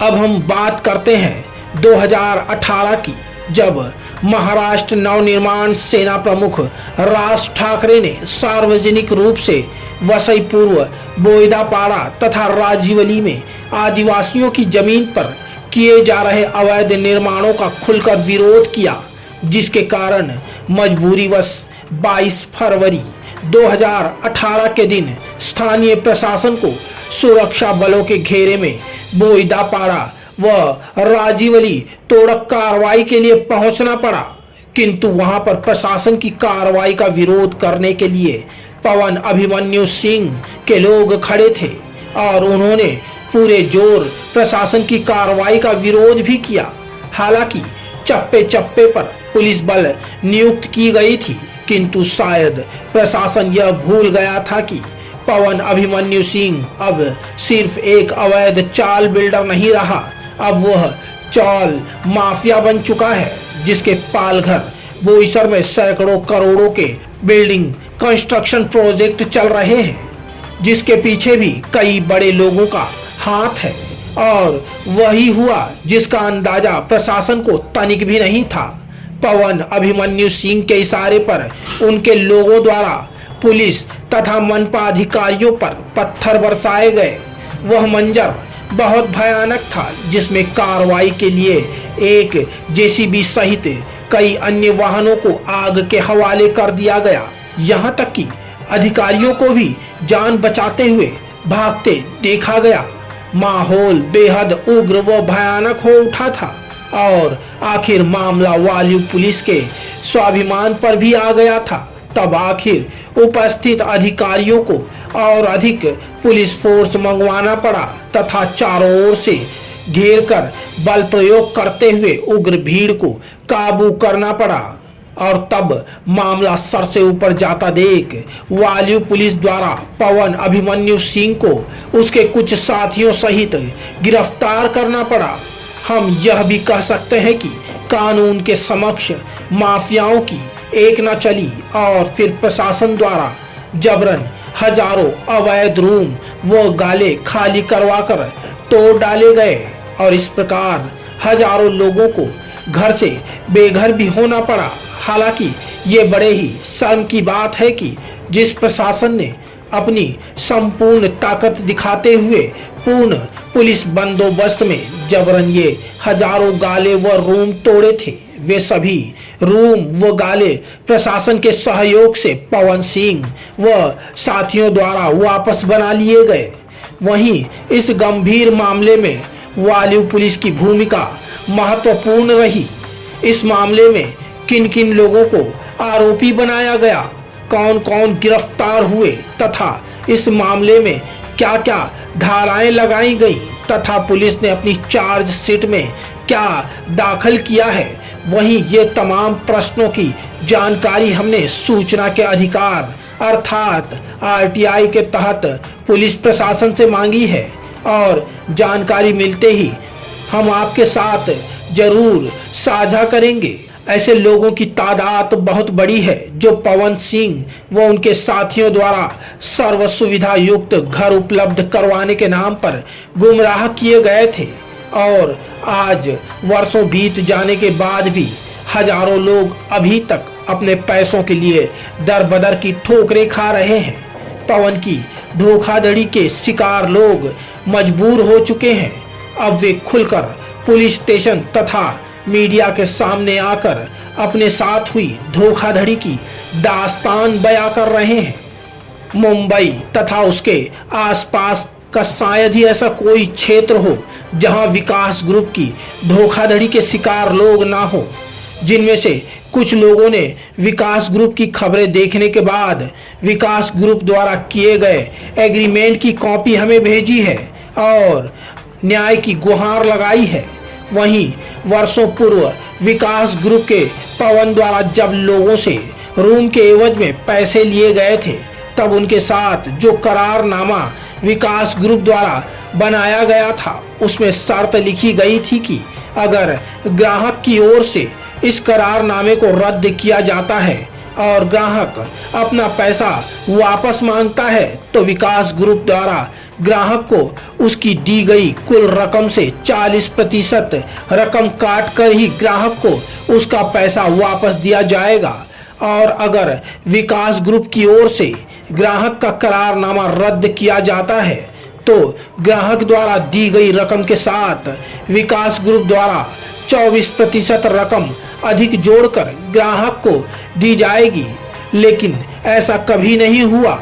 S3: अब हम बात करते हैं 2018 की, जब महाराष्ट्र नवनिर्माण सेना प्रमुख राज ठाकरे ने सार्वजनिक रूप से वसई पूर्व बोईदापाड़ा तथा राजीवली में आदिवासियों की जमीन पर किए जा रहे अवैध निर्माणों का खुलकर विरोध किया, जिसके कारण मजबूरीवश 22 फरवरी 2018 के दिन स्थानीय प्रशासन को सुरक्षा बलों के घेरे में बोईदापाड़ा व राजीवली तोड़क कार्रवाई के लिए पहुंचना पड़ा। किंतु वहां पर प्रशासन की कार्रवाई का विरोध करने के लिए पवन अभिमन्यु सिंह के लोग खड़े थे और उन्होंने पूरे जोर प्रशासन की कार्रवाई का विरोध भी किया। हालांकि चप्पे चप्पे पर पुलिस बल नियुक्त की गई थी, किंतु शायद प्रशासन यह भूल गया था कि पवन अभिमन्यु सिंह अब सिर्फ एक अवैध चाल बिल्डर नहीं रहा, अब वह चाल माफिया बन चुका है, जिसके पालघर बोईसर में सैकड़ों करोड़ों के बिल्डिंग कंस्ट्रक्शन प्रोजेक्ट चल रहे हैं, जिसके पीछे भी कई बड़े लोगों का हाथ है। और वही हुआ जिसका अंदाजा प्रशासन को तनिक भी नहीं था। पवन अभिमन्यु सिंह के इशारे पर उनके लोगों द्वारा पुलिस तथा मनपा अधिकारियों पर पत्थर बरसाए गए। वह मंजर बहुत भयानक था, जिसमें कार्रवाई के लिए एक जेसीबी सहित कई अन्य वाहनों को आग के हवाले कर दिया गया। यहां तक कि अधिकारियों को भी जान बचाते हुए भागते देखा गया। माहौल बेहद उग्र व भयानक हो उठा था और आखिर मामला वायु पुलिस के स्वाभिमान पर भी आ गया था। तब आखिर उपस्थित अधिकारियों को और अधिक पुलिस फोर्स मंगवाना पड़ा तथा चारों ओर से घेरकर बल प्रयोग करते हुए उग्र भीड़ को काबू करना पड़ा। और तब मामला सर से ऊपर जाता देख वायु पुलिस द्वारा पवन अभिमन्यु सिंह को उसके कुछ साथियों सहित गिरफ्तार करना पड़ा। हम यह भी कह सकते हैं कि कानून के समक्ष माफियाओं की एक न चली और फिर प्रशासन द्वारा जबरन हजारों अवैध रूम व गाले खाली करवाकर तोड़ डाले गए और इस प्रकार हजारों लोगों को घर से बेघर भी होना पड़ा। हालांकि ये बड़े ही शर्म की बात है कि जिस प्रशासन ने अपनी संपूर्ण ताकत दिखाते हुए पूर्ण पुलिस बंदोबस्त में जबरन ये हजारों गाले व रूम तोड़े थे, वे सभी रूम व गाले प्रशासन के सहयोग से पवन सिंह व साथियों द्वारा वापस बना लिए गए। वहीं इस गंभीर मामले में वालियो पुलिस की भूमिका महत्वपूर्ण रही। इस मामले में किन किन लोगों को आरोपी बनाया गया, कौन कौन गिरफ्तार हुए तथा इस मामले में क्या क्या धाराएं लगाई गई तथा पुलिस ने अपनी चार्जशीट में क्या दाखिल किया है, वहीं ये तमाम प्रश्नों की जानकारी हमने सूचना के अधिकार अर्थात आरटीआई के तहत पुलिस प्रशासन से मांगी है और जानकारी मिलते ही हम आपके साथ जरूर साझा करेंगे। ऐसे लोगों की तादाद बहुत बड़ी है जो पवन सिंह व उनके साथियों द्वारा सर्व सुविधा युक्त घर उपलब्ध करवाने के नाम पर गुमराह किए गए थे और आज वर्षों बीत जाने के बाद भी हजारों लोग अभी तक अपने पैसों के लिए दर बदर की ठोकरें खा रहे हैं। पवन की धोखाधड़ी के शिकार लोग मजबूर हो चुके हैं। अब वे खुलकर पुलिस स्टेशन तथा मीडिया के सामने आकर अपने साथ हुई धोखाधड़ी की दास्तान बयां कर रहे हैं। मुंबई तथा उसके आसपास का शायद ही ऐसा कोई क्षेत्र हो जहां विकास ग्रुप की धोखाधड़ी के शिकार लोग ना हो। जिनमें से कुछ लोगों ने विकास ग्रुप की खबरें देखने के बाद विकास ग्रुप द्वारा किए गए एग्रीमेंट की कॉपी हमें भेजी है और न्याय की गुहार लगाई है। वहीं वर्षों पूर्व विकास ग्रुप के पवन द्वारा जब लोगों से रूम के एवज में पैसे लिए गए थे तब उनके साथ जो करारनामा विकास ग्रुप द्वारा बनाया गया था उसमें शर्त लिखी गई थी कि अगर ग्राहक की ओर से इस करारनामे को रद्द किया जाता है और ग्राहक अपना पैसा वापस मांगता है तो विकास ग्रुप द्वारा ग्राहक को उसकी दी गई कुल रकम से 40% रकम काट कर ही ग्राहक को उसका पैसा वापस दिया जाएगा और अगर विकास ग्रुप की ओर से ग्राहक का करारनामा रद्द किया जाता है तो ग्राहक द्वारा दी गई रकम के साथ विकास ग्रुप द्वारा 24% रकम अधिक जोड़कर ग्राहक को दी जाएगी। लेकिन ऐसा कभी नहीं हुआ।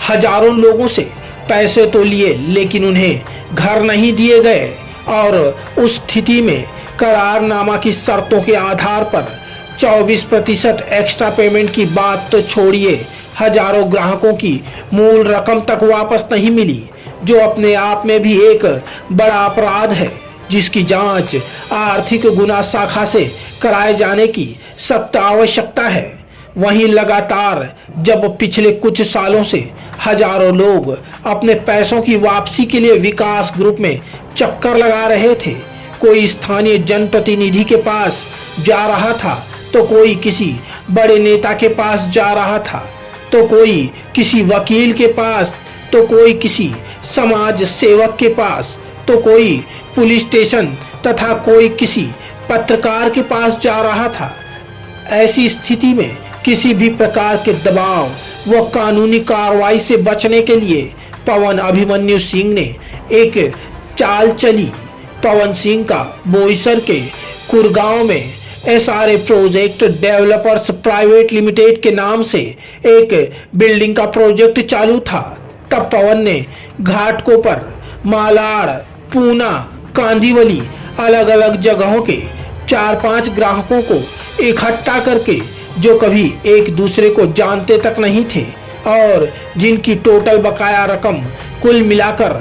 S3: हजारों लोगों से पैसे तो लिए लेकिन उन्हें घर नहीं दिए गए और उस स्थिति में करारनामा की शर्तों के आधार पर 24% एक्स्ट्रा पेमेंट की बात तो छोड़िए, हजारों ग्राहकों की मूल रकम तक वापस नहीं मिली, जो अपने आप में भी एक बड़ा अपराध है जिसकी जांच आर्थिक गुना शाखा से कराए जाने की सख्त आवश्यकता है। वहीं लगातार जब पिछले कुछ सालों से हजारों लोग अपने पैसों की वापसी के लिए विकास ग्रुप में चक्कर लगा रहे थे, कोई स्थानीय जनप्रतिनिधि के पास जा रहा था तो कोई किसी बड़े नेता के पास जा रहा था तो कोई किसी वकील के पास तो कोई किसी समाज सेवक के पास तो कोई पुलिस स्टेशन तथा कोई किसी पत्रकार के पास जा रहा था। ऐसी स्थिति में किसी भी प्रकार के दबाव व कानूनी कार्रवाई से बचने के लिए पवन अभिमन्यु सिंह ने एक चाल चली। पवन सिंह का बोईसर के कुरगांव में SRA project developers private limited के नाम से एक बिल्डिंग का प्रोजेक्ट चालू था। तब पवन ने घाटकों पर मालाड, पूना, कांदीवली अलग अलग जगहों के 4-5 ग्राहकों को इकट्ठा करके जो कभी एक दूसरे को जानते तक नहीं थे और जिनकी टोटल बकाया रकम कुल मिलाकर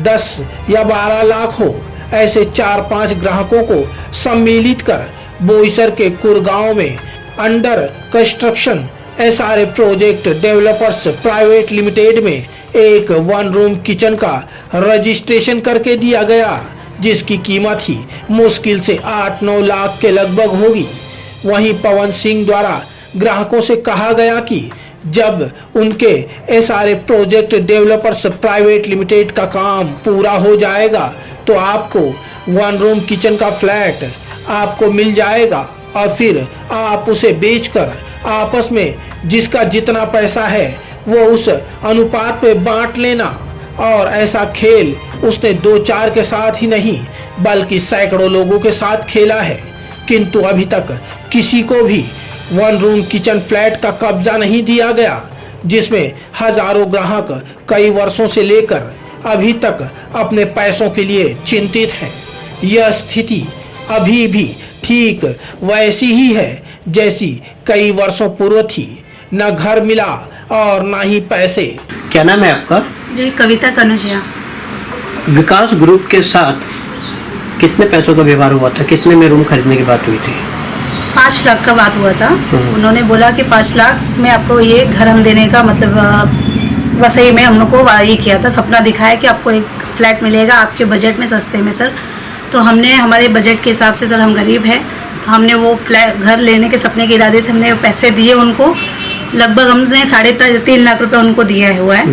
S3: 10 या 12 लाख हो, ऐसे 4-5 ग्राहकों को सम्मिलित कर बोईसर के कुरगांव में under construction SRA project developers private limited में एक 1 रूम किचन का रजिस्ट्रेशन करके दिया गया, जिसकी कीमत ही मुश्किल से 8-9 लाख के लगभग होगी। वहीं पवन सिंह द्वारा ग्राहकों से कहा गया कि जब उनके SRA project developers private limited का काम पूरा हो जाएगा तो आपको 1 रूम किचन का फ्लैट आपको मिल जाएगा और फिर आप उसे बेचकर आपस में जिसका जितना पैसा है वो उस अनुपात पे बांट लेना। और ऐसा खेल उसने 2-4 के साथ ही नहीं बल्कि सैकड़ों लोगों के साथ खेला है, किंतु अभी तक किसी को भी 1 रूम किचन फ्लैट का कब्जा नहीं दिया गया, जिसमें हजारों ग्राहक कई वर्षों से लेकर अभी तक अपने पैसों के लिए चिंतित हैं। यह स्थिति अभी भी ठीक वैसी ही है जैसी कई वर्षों पूर्व थी। न घर मिला और न ही पैसे।
S1: क्या नाम है आपका?
S6: जी कविता कनुजिया।
S1: विकास ग्रुप के साथ कितने पैसों का व्यवहार हुआ था? कितने में रूम खरीदने की बात हुई थी?
S6: 5 लाख का बात हुआ था। उन्होंने बोला कि 5 लाख में आपको ये घर हम देने का मतलब वसई में हम लोग को ये किया था, सपना दिखाया कि आपको एक फ्लैट मिलेगा आपके बजट में सस्ते में सर। तो हमने हमारे बजट के हिसाब से, सर हम गरीब हैं, तो हमने वो फ्लैट घर लेने के सपने के इरादे से हमने पैसे दिए उनको। लगभग हमने 3.5 लाख रुपए उनको दिया हुआ है।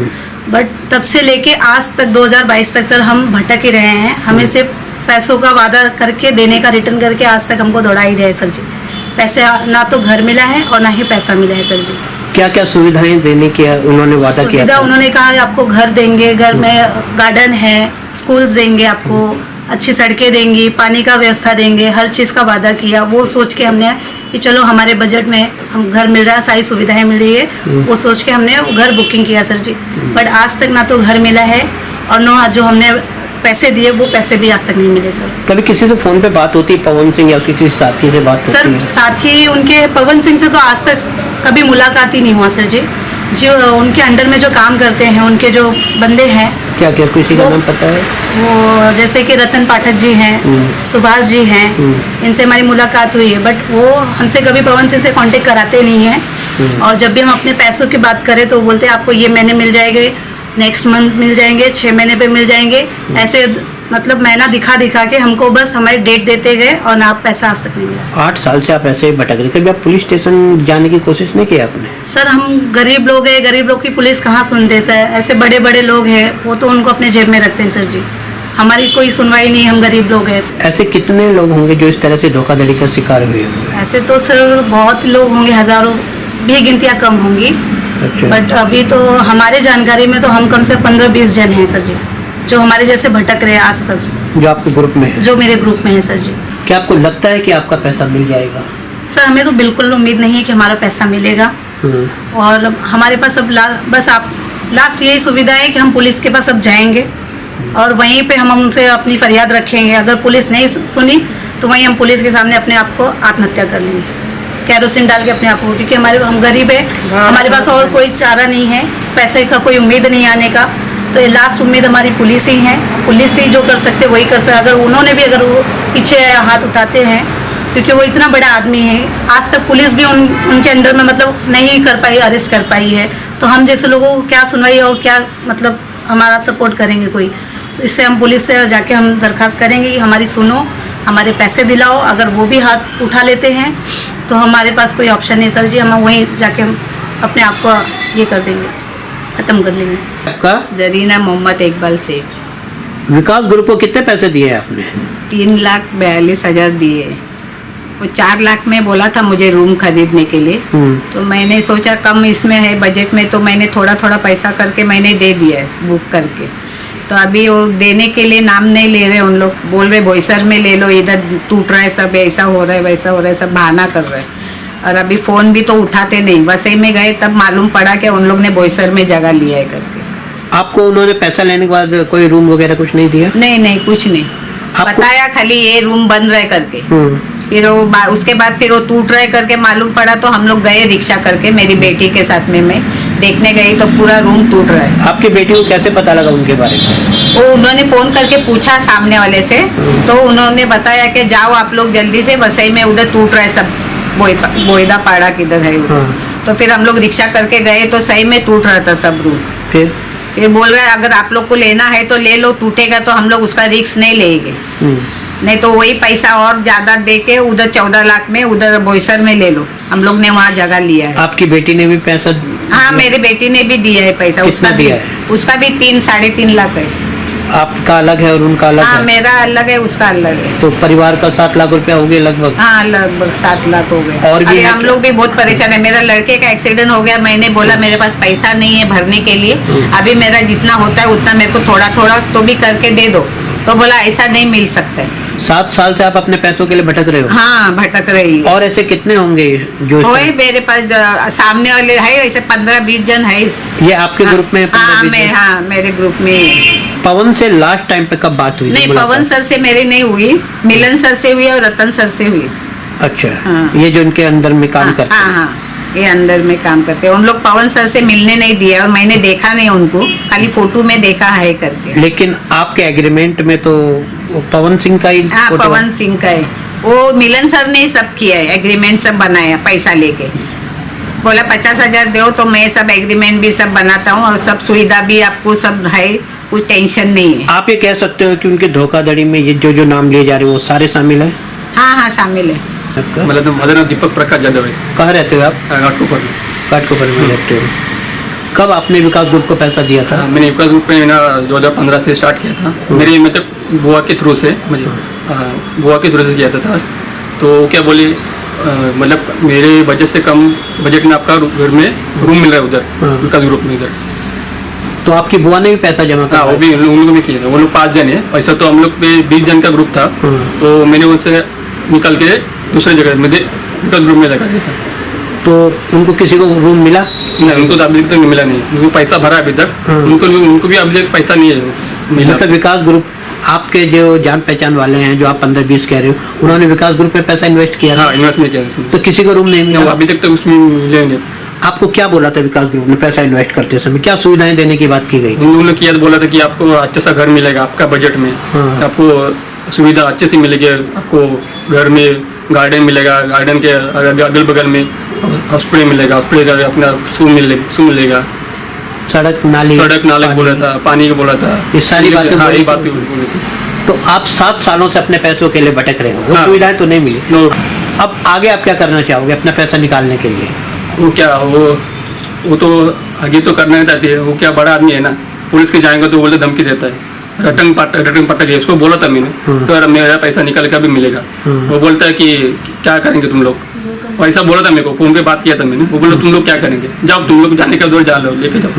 S6: बट तब से लेके आज तक 2022 तक सर हम भटक ही रहे हैं। हमें सिर्फ पैसों का वादा करके देने का, रिटर्न करके आज तक हमको दौड़ा ही रहे सर जी। पैसे ना तो घर मिला है और ना ही पैसा मिला है सर जी।
S1: क्या क्या सुविधाएं देने की उन्होंने वादा किया था?
S6: उन्होंने कहा आपको घर देंगे, घर में गार्डन है, स्कूल्स देंगे आपको, अच्छी सड़कें देंगी, पानी का व्यवस्था देंगे, हर चीज़ का वादा किया। वो सोच के हमने कि चलो हमारे बजट में हम घर मिल रहा है, सारी सुविधाएं मिल रही है, वो सोच के हमने घर बुकिंग किया सर जी। बट आज तक ना तो घर मिला है और ना जो हमने पैसे दिए वो पैसे भी आज तक नहीं मिले सर।
S1: कभी किसी से फोन पे बात होती है, पवन सिंह या उसके किसी साथी से बात
S6: सर
S1: होती है?
S6: साथी उनके पवन सिंह से तो आज तक कभी मुलाकात ही नहीं हुआ सर जी। जो उनके अंडर में जो काम करते हैं, उनके जो बंदे हैं,
S1: क्या क्या किसी का नाम पता है?
S6: वो जैसे कि रतन पाठक जी हैं, सुभाष जी हैं, इनसे हमारी मुलाकात हुई है। बट वो हमसे कभी पवन सिंह से कांटेक्ट कराते नहीं हैं। और जब भी हम अपने पैसों की बात करें तो बोलते हैं आपको ये महीने मिल जाएंगे, नेक्स्ट मंथ मिल जाएंगे, 6 महीने पे मिल जाएंगे। ऐसे मतलब महीना दिखा दिखा के हमको बस हमारी डेट देते गए और ना पैसा आज तक नहीं मिला।
S1: 8 साल से आप ऐसे ही भटक रहे। कभी आप पुलिस स्टेशन जाने की कोशिश नहीं की आपने?
S6: सर हम गरीब लोग हैं, गरीब लोग की पुलिस कहाँ सुनते सर। ऐसे बड़े बड़े लोग हैं वो तो उनको अपने जेब में रखते हैं सर जी। हमारी कोई सुनवाई नहीं, हम गरीब लोग हैं।
S1: ऐसे कितने लोग होंगे जो इस तरह से धोखाधड़ी का शिकार हुए होंगे?
S6: ऐसे तो सर बहुत लोग होंगे, हजारों भी गिनतियाँ कम होंगी।
S1: अच्छा।
S6: बट अभी तो हमारे जानकारी में तो हम कम से 15-20 जन हैं सर जी, जो हमारे जैसे भटक रहे हैं आज तक,
S1: जो आपके ग्रुप में है?
S6: जो मेरे ग्रुप में है सर जी।
S1: क्या आपको लगता है कि आपका पैसा मिल जाएगा?
S6: सर हमें तो बिल्कुल उम्मीद नहीं है कि हमारा पैसा मिलेगा। और हमारे पास अब बस आप लास्ट यही सुविधा है कि हम पुलिस के पास अब जाएंगे और वहीं पे हम उनसे अपनी फरियाद रखेंगे। अगर पुलिस नहीं सुनी तो वहीं हम पुलिस के सामने अपने आप को आत्महत्या कर लेंगे, कैरोसिन डाल के अपने आप को, क्योंकि हम गरीब है, हमारे पास और कोई चारा नहीं है, पैसे का कोई उम्मीद नहीं आने का। तो ये लास्ट उम्मीद हमारी पुलिस ही है। पुलिस ही जो कर सकते वही कर सकते। अगर उन्होंने भी अगर वो पीछे हाथ उठाते हैं, क्योंकि वो इतना बड़ा आदमी है, आज तक पुलिस भी उनके अंडर में मतलब नहीं कर पाई, अरेस्ट कर पाई है। तो हम जैसे लोगों को क्या सुनवाई और क्या मतलब हमारा सपोर्ट करेंगे कोई? तो इससे हम पुलिस से जाके हम दरख्वास्त करेंगे कि हमारी सुनो, हमारे पैसे दिलाओ। अगर वो भी हाथ उठा लेते हैं तो हमारे पास कोई ऑप्शन नहीं सर जी, हम वहीं जाके हम अपने आप को ये कर देंगे, खत्म कर लेंगे।
S1: आपका?
S7: जरीना मोहम्मद इकबाल शेख।
S1: विकास ग्रुप को कितने पैसे दिए आपने?
S7: 3,42,000 दिए। वो 4 लाख में बोला था मुझे रूम खरीदने के लिए। तो मैंने सोचा कम इसमें है बजट में, तो मैंने थोड़ा थोड़ा पैसा करके मैंने दे दिया है बुक करके। तो अभी वो देने के लिए नाम नहीं ले रहे, उन लोग बोल रहे बोईसर में ले लो, इधर टूट रहा है सब, ऐसा हो रहा है वैसा हो रहा है, सब बहाना कर रहे हैं। और अभी फ़ोन भी तो उठाते नहीं। वसई में गए तब मालूम पड़ा कि उन लोग ने बोईसर में जगह लिया है करके।
S1: आपको उन्होंने पैसा लेने के बाद कोई रूम वगैरह कुछ नहीं दिया?
S7: नहीं कुछ नहीं बताया, खाली ये रूम बंद रहे करके। फिर वो उसके बाद फिर वो टूट रहे करके मालूम पड़ा, तो हम लोग गए रिक्शा करके, मेरी बेटी के साथ में मैं देखने गई तो पूरा रूम टूट रहा है।
S1: आपकी बेटी को कैसे पता लगा उनके बारे में?
S7: वो उन्होंने फोन करके पूछा सामने वाले से, तो उन्होंने बताया कि जाओ आप लोग जल्दी से, वसई में उधर टूट रहा है सब, बोईदा पाड़ा किधर है। तो फिर हम लोग रिक्शा करके गए तो सही में टूट रहा था सब रूम। फिर बोल रहे अगर आप लोग को लेना है तो ले लो, टूटेगा तो हम लोग उसका रिस्क नहीं लेंगे, नहीं तो वही पैसा और ज्यादा दे के उधर 14 लाख में उधर बोईसर में ले लो। हम लोग ने वहाँ जगह लिया है।
S1: आपकी बेटी ने भी पैसा?
S7: हाँ मेरी बेटी ने भी दिया है पैसा।
S1: कितना दिया है?
S7: उसका भी 3-3.5 लाख है।
S1: आपका अलग है और उनका अलग
S7: हाँ
S1: है?
S7: मेरा अलग है, उसका अलग है।
S1: तो परिवार का 7 लाख रुपया हो गए लगभग?
S7: हाँ लगभग 7 लाख हो गए।
S1: और भी
S7: हम लोग भी बहुत परेशान है। मेरा लड़के का एक्सीडेंट हो गया, मैंने बोला मेरे पास पैसा नहीं है भरने के लिए, अभी मेरा जितना होता है उतना मेरे को थोड़ा थोड़ा तो भी करके दे दो। तो बोला ऐसा नहीं मिल सकता है,
S1: 7 साल से आप अपने पैसों के लिए भटक रहे हो?
S7: हाँ भटक रही है।
S1: और ऐसे कितने होंगे जो इस
S7: वही
S1: तरह-
S7: मेरे पास सामने वाले है ऐसे 15-20 जन है
S1: ये आपके ग्रुप में 15-20 जन?
S7: हाँ मेरे ग्रुप में है।
S1: पवन से लास्ट टाइम पे कब बात हुई थी,
S7: नहीं
S1: मुलाकात?
S7: पवन सर से मेरी नहीं हुई, मिलन सर से हुई और रतन सर से हुई।
S1: अच्छा।
S7: हाँ।
S1: ये जो इनके अंदर में काम करते
S7: हाँ
S1: हैं।
S7: हाँ ये अंदर में काम करते हैं। उन लोग पवन सर से मिलने नहीं दिया और मैंने देखा नहीं उनको, खाली फोटो में देखा है करके।
S1: लेकिन आपके एग्रीमेंट में तो वो पवन सिंह का ही
S7: हाँ
S1: फोटो-
S7: पवन सिंह का है। वो मिलन सर ने सब किया है, एग्रीमेंट सब बनाया पैसा लेके। बोला 50,000 दो तो मैं सब एग्रीमेंट भी सब बनाता हूँ और सब सुविधा भी आपको सब है, कुछ टेंशन नहीं है।
S1: आप ये कह सकते हो कि उनके धोखाधड़ी में ये जो जो नाम लिए जा रहे हैं वो सारे शामिल है
S7: हाँ हाँ शामिल है।
S1: आपका?
S8: मतलब तो मेरा नाम दीपक प्रकाश यादव है,
S1: कहाँ रहते हो आप?
S8: घाटकोपर में।
S1: काटकोपर में रहते हो। कब आपने विकास ग्रुप को पैसा दिया था?
S8: मैंने विकास ग्रुप में ना 2015 से स्टार्ट किया था। मेरी मतलब बुआ के थ्रू से मुझे बुआ के थ्रू से किया था। तो क्या बोली मतलब मेरे बजट से कम बजट में आपका घर में रूम मिल रहा है उधर विकास ग्रुप में। इधर
S1: तो आपकी बुआ ने भी पैसा जमा
S8: हाँ वो
S1: करा?
S8: भी उन लोगों ने किया था। वो लोग 5 जन है, ऐसा तो हम लोग पे 20 जन का ग्रुप था। तो मैंने उनसे निकल के दूसरे जगह में विकास ग्रुप में लगा दिया था।
S1: तो उनको किसी को रूम मिला?
S8: नहीं उनको तो अभी तक मिला नहीं, उनको पैसा भरा अभी तक। उनको भी अभी तक पैसा नहीं है मिला।
S1: मतलब विकास ग्रुप आपके जो जान पहचान वाले हैं जो आप 15-20 कह रहे हो, उन्होंने विकास ग्रुप में पैसा इन्वेस्ट किया था?
S8: हाँ इन्वेस्टमेंट किया
S1: तो किसी को रूम नहीं
S8: था।
S1: मिला?
S8: अभी तक तो उसमें मिले नहीं।
S1: आपको क्या बोला था विकास ग्रुप ने पैसा इन्वेस्ट करते समय? क्या सुविधाएं देने की बात की गई?
S8: उन्होंने किया तो बोला था कि आपको अच्छा सा घर मिलेगा आपका बजट में।
S1: हाँ।
S8: आपको सुविधा अच्छे से मिलेगी, आपको घर में गार्डन मिलेगा, गार्डन के अगल बगल में हॉस्पिटल मिलेगा, हॉस्पिटल का अपना सू मिलेगा,
S1: सड़क नाली
S8: नाले बोला था, पानी का बोला था।
S1: ये सारी बातें
S8: हाँ
S1: बोली
S8: ये
S1: थी।
S8: बातें बोली थी।
S1: तो आप 7 सालों से अपने पैसों के लिए भटक रहे हो, वो
S8: हाँ।
S1: सुविधाएं तो नहीं मिली।
S8: नो,
S1: अब आगे आप क्या करना चाहोगे अपना पैसा निकालने के लिए?
S8: वो क्या वो तो आगे तो करना ही चाहती है। वो क्या बड़ा आदमी है ना, पुलिस के जाएंगे तो बोलते धमकी देता है, रटन पटक है। उसको बोला था मैंने, सर मेरा पैसा निकल के अभी मिलेगा। वो बोलता है कि क्या करेंगे तुम लोग, वैसा बोला था मेरे को, फोन पे बात किया था मैंने। वो बोला तुम लोग क्या करेंगे, जाओ तुम लोग जाने का दौर जा लो, लेके जाओ।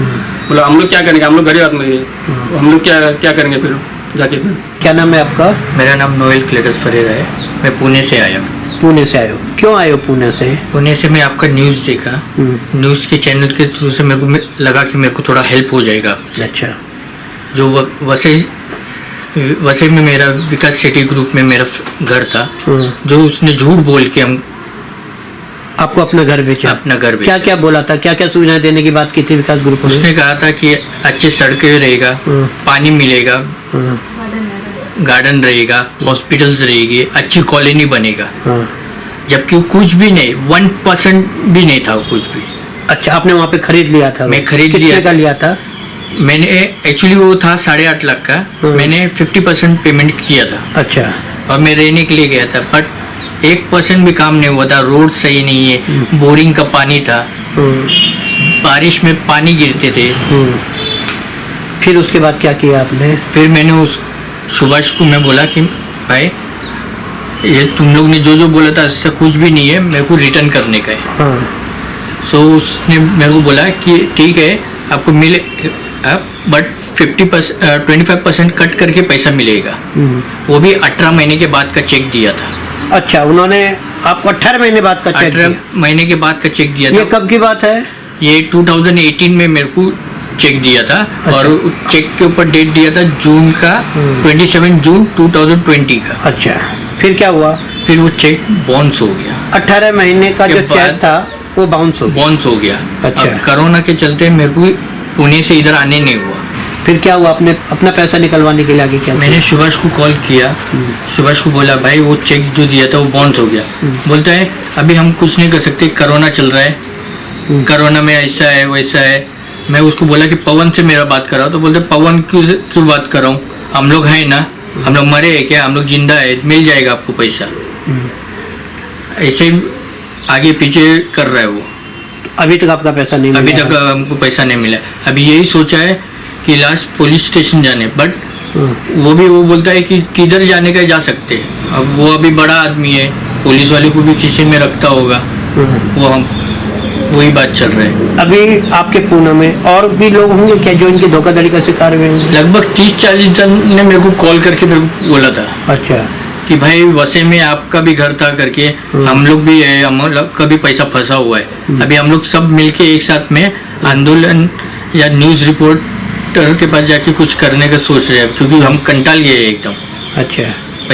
S8: बोला हम लोग क्या करेंगे, हम लोग गरीब आदमी है, हम लोग क्या करेंगे फिर जाके फिर।
S1: क्या नाम है आपका?
S9: मेरा नाम नोएल क्लेटस फरेरा है। मैं पुणे से आया हूँ।
S1: पुणे से आए हो? क्यों आए हो पुणे से?
S9: पुणे से मैं आपका न्यूज़ देखा, न्यूज़ के चैनल के थ्रू से मेरे को लगा कि मेरे को थोड़ा हेल्प हो जाएगा।
S1: अच्छा।
S9: जो वसई में मेरा विकास सिटी ग्रुप में मेरा घर था, जो उसने झूठ बोल के हम
S1: आपको अपना घर बेचा?
S9: अपना घर बेचा।
S1: क्या क्या बोला था, क्या क्या सुविधाएं देने की बात की थी विकास ग्रुप ने?
S9: उसने कहा था कि अच्छे सड़कें रहेगा, पानी मिलेगा, गार्डन रहेगा, हॉस्पिटल्स रहेगी, अच्छी कॉलोनी बनेगा। जबकि कुछ भी नहीं, 1% भी नहीं था कुछ भी।
S1: अच्छा, आपने वहाँ पे खरीद लिया था?
S9: मैं खरीद
S1: कितने
S9: लिया
S1: का लिया था?
S9: मैंने एक्चुअली वो था 8.5 लाख का, मैंने 50% पेमेंट किया था।
S1: अच्छा।
S9: और मैं रहने के लिए गया था, बट 1% भी काम नहीं हुआ था। रोड सही नहीं है, बोरिंग का पानी था, बारिश में पानी गिरते थे।
S1: फिर उसके बाद क्या किया आपने?
S9: फिर मैंने उस सुभाष को मैं बोला कि भाई ये तुम लोग ने जो बोला था ऐसा कुछ भी नहीं है, मेरे को रिटर्न करने का है। सो उसने मेरे को बोला कि ठीक है आपको मिले, बट 25% कट करके पैसा मिलेगा। वो भी 18 महीने के बाद का चेक दिया था।
S1: अच्छा, उन्होंने आपको 18 महीने बाद का चेक
S9: 18
S1: दिया?
S9: महीने के बाद का चेक दिया
S1: ये
S9: था।
S1: कब की बात है?
S9: ये 2018 में मेरे को चेक दिया था। और चेक के ऊपर डेट दिया था जून का, 27 जून 2020 का।
S1: अच्छा, फिर क्या हुआ?
S9: फिर वो चेक बाउंस हो गया।
S1: 18 महीने का
S9: के
S1: जो चेक
S9: बाद
S1: था वो बाउंस हो गया?
S9: बाउंस हो गया।
S1: अच्छा।
S9: अब कोरोना के चलते मेरे को पुणे से इधर आने नहीं हुआ।
S1: फिर क्या हुआ? आपने अपना पैसा निकलवाने के लिए आगे क्या
S9: मैंने सुभाष को कॉल किया, सुभाष को बोला भाई वो चेक जो दिया था वो बाउंस हो गया। बोलता है अभी हम कुछ नहीं कर सकते, कोरोना चल रहा है, कोरोना में ऐसा है वैसा है। मैं उसको बोला कि पवन से मेरा बात कराओ, तो बोलते पवन क्यों बात कराऊं, हम लोग हैं ना, हम लोग मरे हैं क्या, हम लोग जिंदा है, मिल जाएगा आपको पैसा। ऐसे ही आगे पीछे कर रहा है वो।
S1: अभी तक आपका पैसा नहीं
S9: अभी
S1: मिला?
S9: तक हमको पैसा नहीं मिला। अभी यही सोचा है कि लास्ट पुलिस स्टेशन जाने, बट वो बोलता है कि किधर जाने का जा सकते हैं। अब वो अभी बड़ा आदमी है, पुलिस वाले को भी किसी में रखता होगा, वो हम वही बात चल रहा है।
S1: अभी आपके पुणे में और भी लोग होंगे क्या जो इनकी धोखाधड़ी का शिकार हुए होंगे?
S9: लगभग 30-40 जन ने मेरे को कॉल करके मेरे को बोला था।
S1: अच्छा,
S9: कि भाई वैसे में आपका भी घर था करके, हम लोग भी है, हम लोग का भी पैसा फंसा हुआ है। अभी हम लोग सब मिलके एक साथ में आंदोलन या न्यूज़ रिपोर्टर के पास जाके कुछ करने का सोच रहे हैं, क्योंकि हम कंटाल गए हैं एकदम।
S1: अच्छा,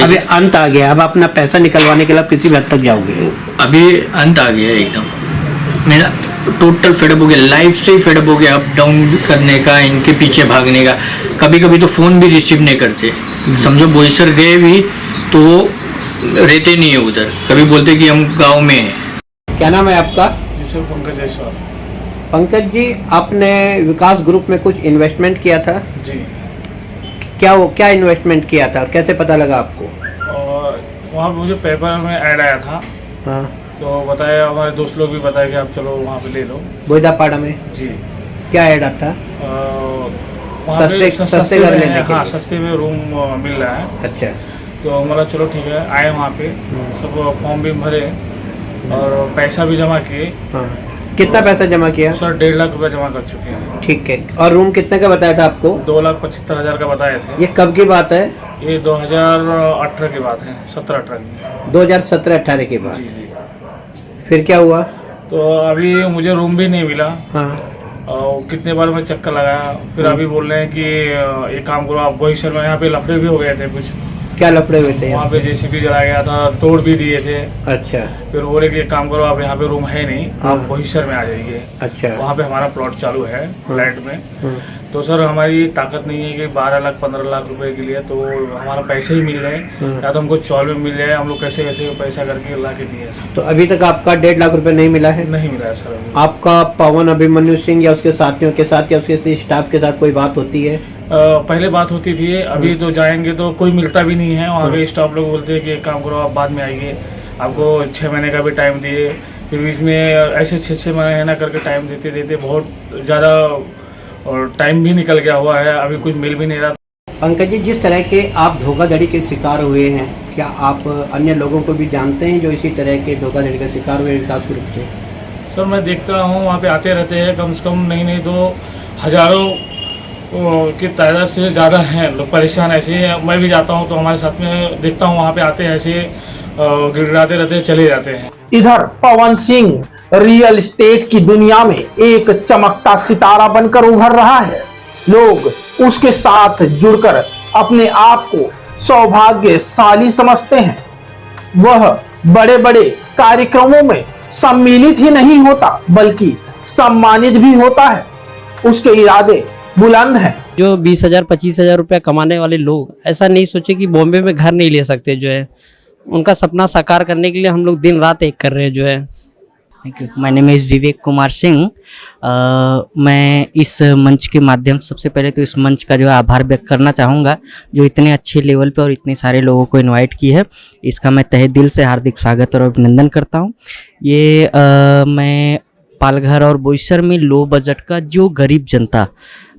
S1: अभी अंत आ गया, अब अपना पैसा निकलवाने के लिए आप किसी भी हद तक जाओगे?
S9: अभी अंत आ गया है एकदम, मेरा टोटल फेडअप हो गया, लाइफ से ही फेडअप हो गया, अप डाउन करने का, इनके पीछे भागने का। कभी कभी तो फ़ोन भी रिसीव नहीं करते, समझो बोईसर गए भी तो रहते नहीं है उधर, कभी बोलते कि हम गांव में हैं।
S1: क्या नाम है आपका?
S10: जी सर, पंकज जायसवाल।
S1: पंकज जी, आपने विकास ग्रुप में कुछ इन्वेस्टमेंट किया था?
S10: जी।
S1: क्या इन्वेस्टमेंट किया था और कैसे पता लगा आपको?
S10: और वहाँ पे मुझे पेपर में ऐड आया था,
S1: हाँ,
S10: तो बताया, हमारे दोस्त लोग भी बताया कि आप चलो वहाँ पे ले लो।
S1: बोईदापाड़ा में?
S10: जी।
S1: क्या ऐड आता?
S10: वहाँ पे
S1: सस्ते घर लेने के
S10: हाँ,
S1: लिए?
S10: सस्ते में रूम मिल रहा है।
S1: अच्छा।
S10: तो बोला चलो ठीक है, आए वहाँ पे, सब फॉर्म भी भरे और पैसा भी जमा किए।
S1: हाँ, कितना पैसा जमा किया?
S10: सर 1.5 लाख रुपए जमा कर चुके हैं।
S1: ठीक है, और रूम कितने का बताया था आपको?
S10: 2,75,000 का बताए थे।
S1: ये कब की बात है?
S10: ये 2018 की बात है, 17-18 की।
S1: 2017-18 की बात।
S10: जी जी।
S1: फिर क्या हुआ?
S10: तो अभी मुझे रूम भी नहीं मिला,
S1: हाँ,
S10: और कितने बार मैं चक्कर लगाया, फिर अभी बोल रहे हैं कि एक काम करो आप बोईसर में, यहाँ पे लफड़े भी हो गए थे कुछ।
S1: क्या लफड़े हुए थे?
S10: वहाँ पे जेसीबी जला गया था, तोड़ भी दिए थे।
S1: अच्छा।
S10: फिर बोले कि एक काम करो, आप यहाँ पे रूम है नहीं, आप बोईसर में आ जाइए।
S1: अच्छा।
S10: वहाँ पे हमारा प्लॉट चालू है फ्लैट में। तो सर हमारी ताकत नहीं है कि 12 लाख 15 लाख रुपए के लिए, तो हमारा पैसे ही मिल रहे हैं, या तो हमको चौल में मिल जाए, हम लोग कैसे कैसे पैसा करके ला के दिए सर।
S1: तो अभी तक आपका 1.5 लाख रुपए नहीं मिला है?
S10: नहीं मिला है सर अभी।
S1: आपका पवन अभिमन्यु सिंह या उसके साथियों के साथ या उसके स्टाफ के साथ कोई बात होती है?
S10: पहले बात होती थी, अभी तो जाएंगे तो कोई मिलता भी नहीं है। वहाँ के स्टाफ लोग बोलते हैं कि एक काम करो, आप बाद में आइए, आपको 6 महीने का भी टाइम दिए, फिर बीच में ऐसे 6-6 महीना करके टाइम देते देते बहुत ज़्यादा और टाइम भी निकल गया हुआ है, अभी कुछ मिल भी नहीं रहा।
S1: पंकज जी, जिस तरह के आप धोखाधड़ी के शिकार हुए हैं, क्या आप अन्य लोगों को भी जानते हैं जो इसी तरह के धोखाधड़ी का शिकार हुए विकास ग्रुप से?
S10: सर मैं देखता हूँ वहाँ पे आते रहते हैं, कम से कम नहीं तो हज़ारों की तादाद से ज़्यादा हैं लोग परेशान। ऐसे मैं भी जाता हूँ तो हमारे साथ में देखता हूँ, वहाँ पे आते हैं ऐसे गिड़गिड़ाते रहते हैं, चले जाते हैं।
S2: इधर पवन सिंह रियल एस्टेट की दुनिया में एक चमकता सितारा बनकर उभर रहा है। लोग उसके साथ जुड़कर अपने आप को सौभाग्यशाली समझते हैं। वह बड़े बड़े कार्यक्रमों में सम्मिलित ही नहीं होता, बल्कि सम्मानित भी होता है। उसके इरादे बुलंद हैं।
S11: जो 20,000 25,000 रुपया कमाने वाले लोग ऐसा नहीं सोचे कि बॉम्बे में घर नहीं ले सकते, जो है उनका सपना साकार करने के लिए हम लोग दिन रात एक कर रहे हैं, जो है।
S12: Thank you. My name is Vivek Kumar Singh. मैं इस मंच के माध्यम से सबसे पहले तो इस मंच का जो है आभार व्यक्त करना चाहूँगा, जो इतने अच्छे लेवल पे और इतने सारे लोगों को इनवाइट की है। इसका मैं तहे दिल से हार्दिक स्वागत और अभिनंदन करता हूँ। ये मैं पालघर और बोईसर में लो बजट का जो गरीब जनता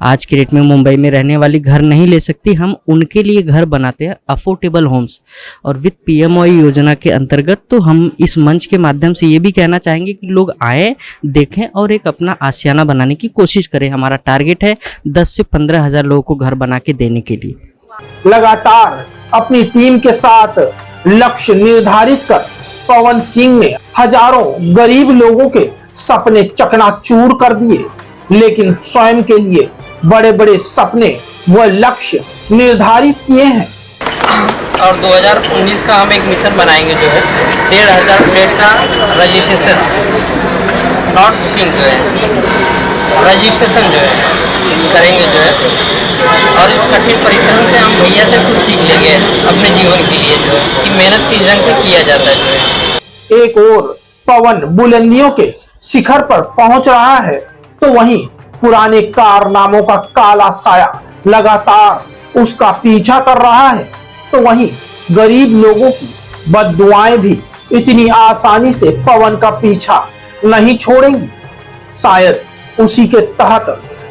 S12: आज के डेट में मुंबई में रहने वाली घर नहीं ले सकती, हम उनके लिए घर बनाते हैं, अफोर्डेबल होम्स। और विद पीएमओई योजना के अंतर्गत तो हम इस मंच के माध्यम से ये भी कहना चाहेंगे कि लोग आए, देखें और एक अपना आशियाना बनाने की कोशिश करें। हमारा टारगेट है 10 से 15 हज़ार लोगों को घर बना के देने के लिए।
S2: लगातार अपनी टीम के साथ लक्ष्य निर्धारित कर पवन सिंह ने हजारों गरीब लोगों के सपने चकनाचूर कर दिए, लेकिन स्वयं के लिए बड़े बड़े सपने व लक्ष्य निर्धारित किए हैं।
S11: और 2019 का हम एक मिशन बनाएंगे, जो है 1,500 फ्लैट का रजिस्ट्रेशन, नॉट बुकिंग, जो है रजिस्ट्रेशन जो है करेंगे, जो है। और इस कठिन परिश्रम से हम भैया से कुछ सीख लेंगे अपने जीवन के लिए, जो है कि मेहनत किस ढंग से किया जाता है, जो है।
S2: एक और पवन बुलंदियों के शिखर पर पहुंच रहा है, तो वहीं पुराने कारनामों का काला साया लगातार उसका पीछा कर रहा है। तो वहीं गरीब लोगों की बद्दुआएं भी इतनी आसानी से पवन का पीछा नहीं छोड़ेंगी। शायद उसी के तहत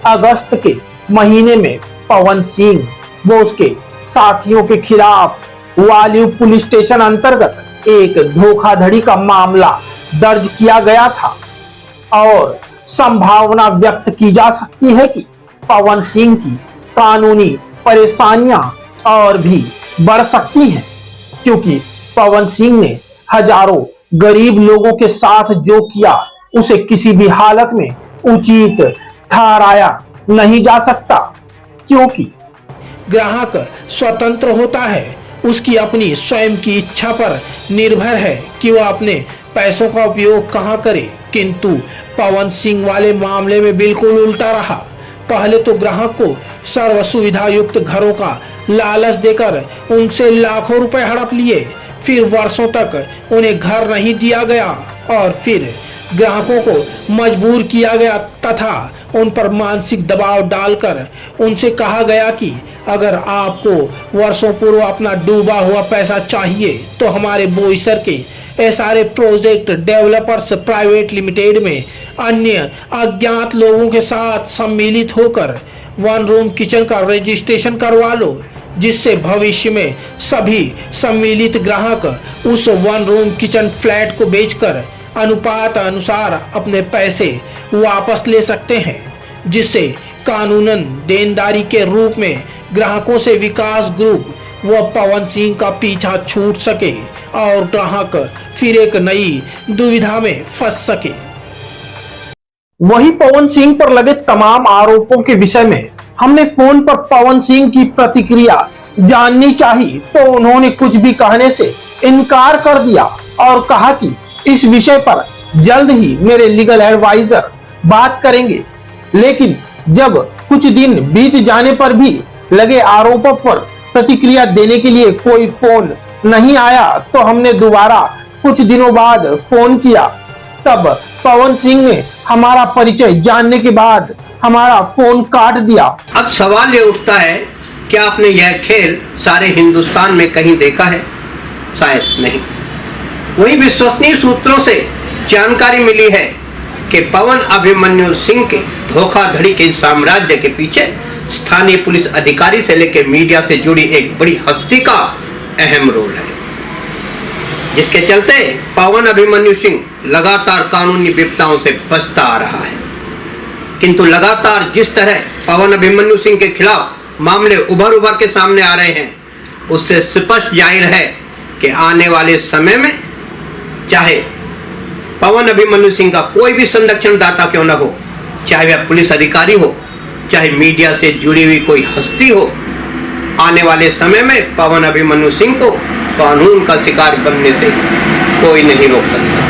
S2: अगस्त के महीने में पवन सिंह व उसके साथियों के खिलाफ वालियो पुलिस स्टेशन अंतर्गत एक धोखाधड़ी का मामला दर्ज किया गया था और संभावना व्यक्त की जा सकती है कि पवन सिंह की कानूनी परेशानियां और भी बढ़ सकती हैं। क्योंकि पवन सिंह ने हजारों गरीब लोगों के साथ जो किया उसे किसी भी हालत में उचित ठहराया नहीं जा सकता, क्योंकि
S3: ग्राहक स्वतंत्र होता है, उसकी अपनी स्वयं की इच्छा पर निर्भर है कि वह अपने पैसों का उपयोग कहां करे। किंतु पवन सिंह वाले मामले में बिल्कुल उल्टा रहा। पहले तो ग्राहक को सर्व सुविधा युक्त घरों का लालच देकर उनसे लाखों रुपए हड़प लिए, फिर वर्षों तक उन्हें घर नहीं दिया गया और फिर ग्राहकों को मजबूर किया गया तथा उन पर मानसिक दबाव डालकर उनसे कहा गया कि अगर आपको वर्षों पूर्व अपना डूबा हुआ पैसा चाहिए तो हमारे बोईसर के SRA project developers private limited में अन्य अज्ञात लोगों के साथ सम्मिलित होकर 1 रूम किचन का रजिस्ट्रेशन करवा लो, जिससे भविष्य में सभी सम्मिलित ग्राहक उस 1 रूम किचन फ्लैट को बेचकर अनुपात अनुसार अपने पैसे वापस ले सकते हैं, जिससे कानूनन देनदारी के रूप में ग्राहकों से विकास ग्रुप व पवन सिंह का पीछा छूट सके और ग्राहक फिर एक नई दुविधा में फंस सके।
S2: वहीं पवन सिंह पर लगे तमाम आरोपों के विषय में हमने फोन पर पवन सिंह की प्रतिक्रिया जाननी चाहिए तो उन्होंने कुछ भी कहने से इनकार कर दिया और कहा कि इस विषय पर जल्द ही मेरे लीगल एडवाइजर बात करेंगे। लेकिन जब कुछ दिन बीत जाने पर भी लगे आरोपों पर प्रतिक्रिया देने के लिए कोई फोन नहीं आया तो हमने दोबारा कुछ दिनों बाद फोन किया। तब पवन सिंह ने हमारा परिचय जानने के बाद हमारा फोन काट दिया।
S1: अब सवाल ये उठता है, क्या आपने यह खेल सारे हिंदुस्तान में कहीं देखा है? शायद नहीं। वहीं विश्वसनीय सूत्रों से जानकारी मिली है कि पवन अभिमन्यु सिंह के धोखाधड़ी के साम्राज्य के पीछे स्थानीय पुलिस अधिकारी से लेकर मीडिया से जुड़ी एक बड़ी हस्ती का अहम रोल है, जिसके चलते पवन अभिमन्यु सिंह लगातार कानूनी विपदाओं से बचता आ रहा है। किंतु लगातार जिस तरह पवन अभिमन्यु सिंह के खिलाफ मामले उभर के सामने आ रहे हैं, उससे स्पष्ट जाहिर है कि आने वाले समय में चाहे पवन अभिमन्यु सिंह का कोई भी संरक्षणदाता क्यों न हो, चाहे वह पुलिस अधिकारी हो, चाहे मीडिया से जुड़ी हुई कोई हस्ती हो, आने वाले समय में पवन अभिमन्यु सिंह को कानून का शिकार बनने से कोई नहीं रोक सकता।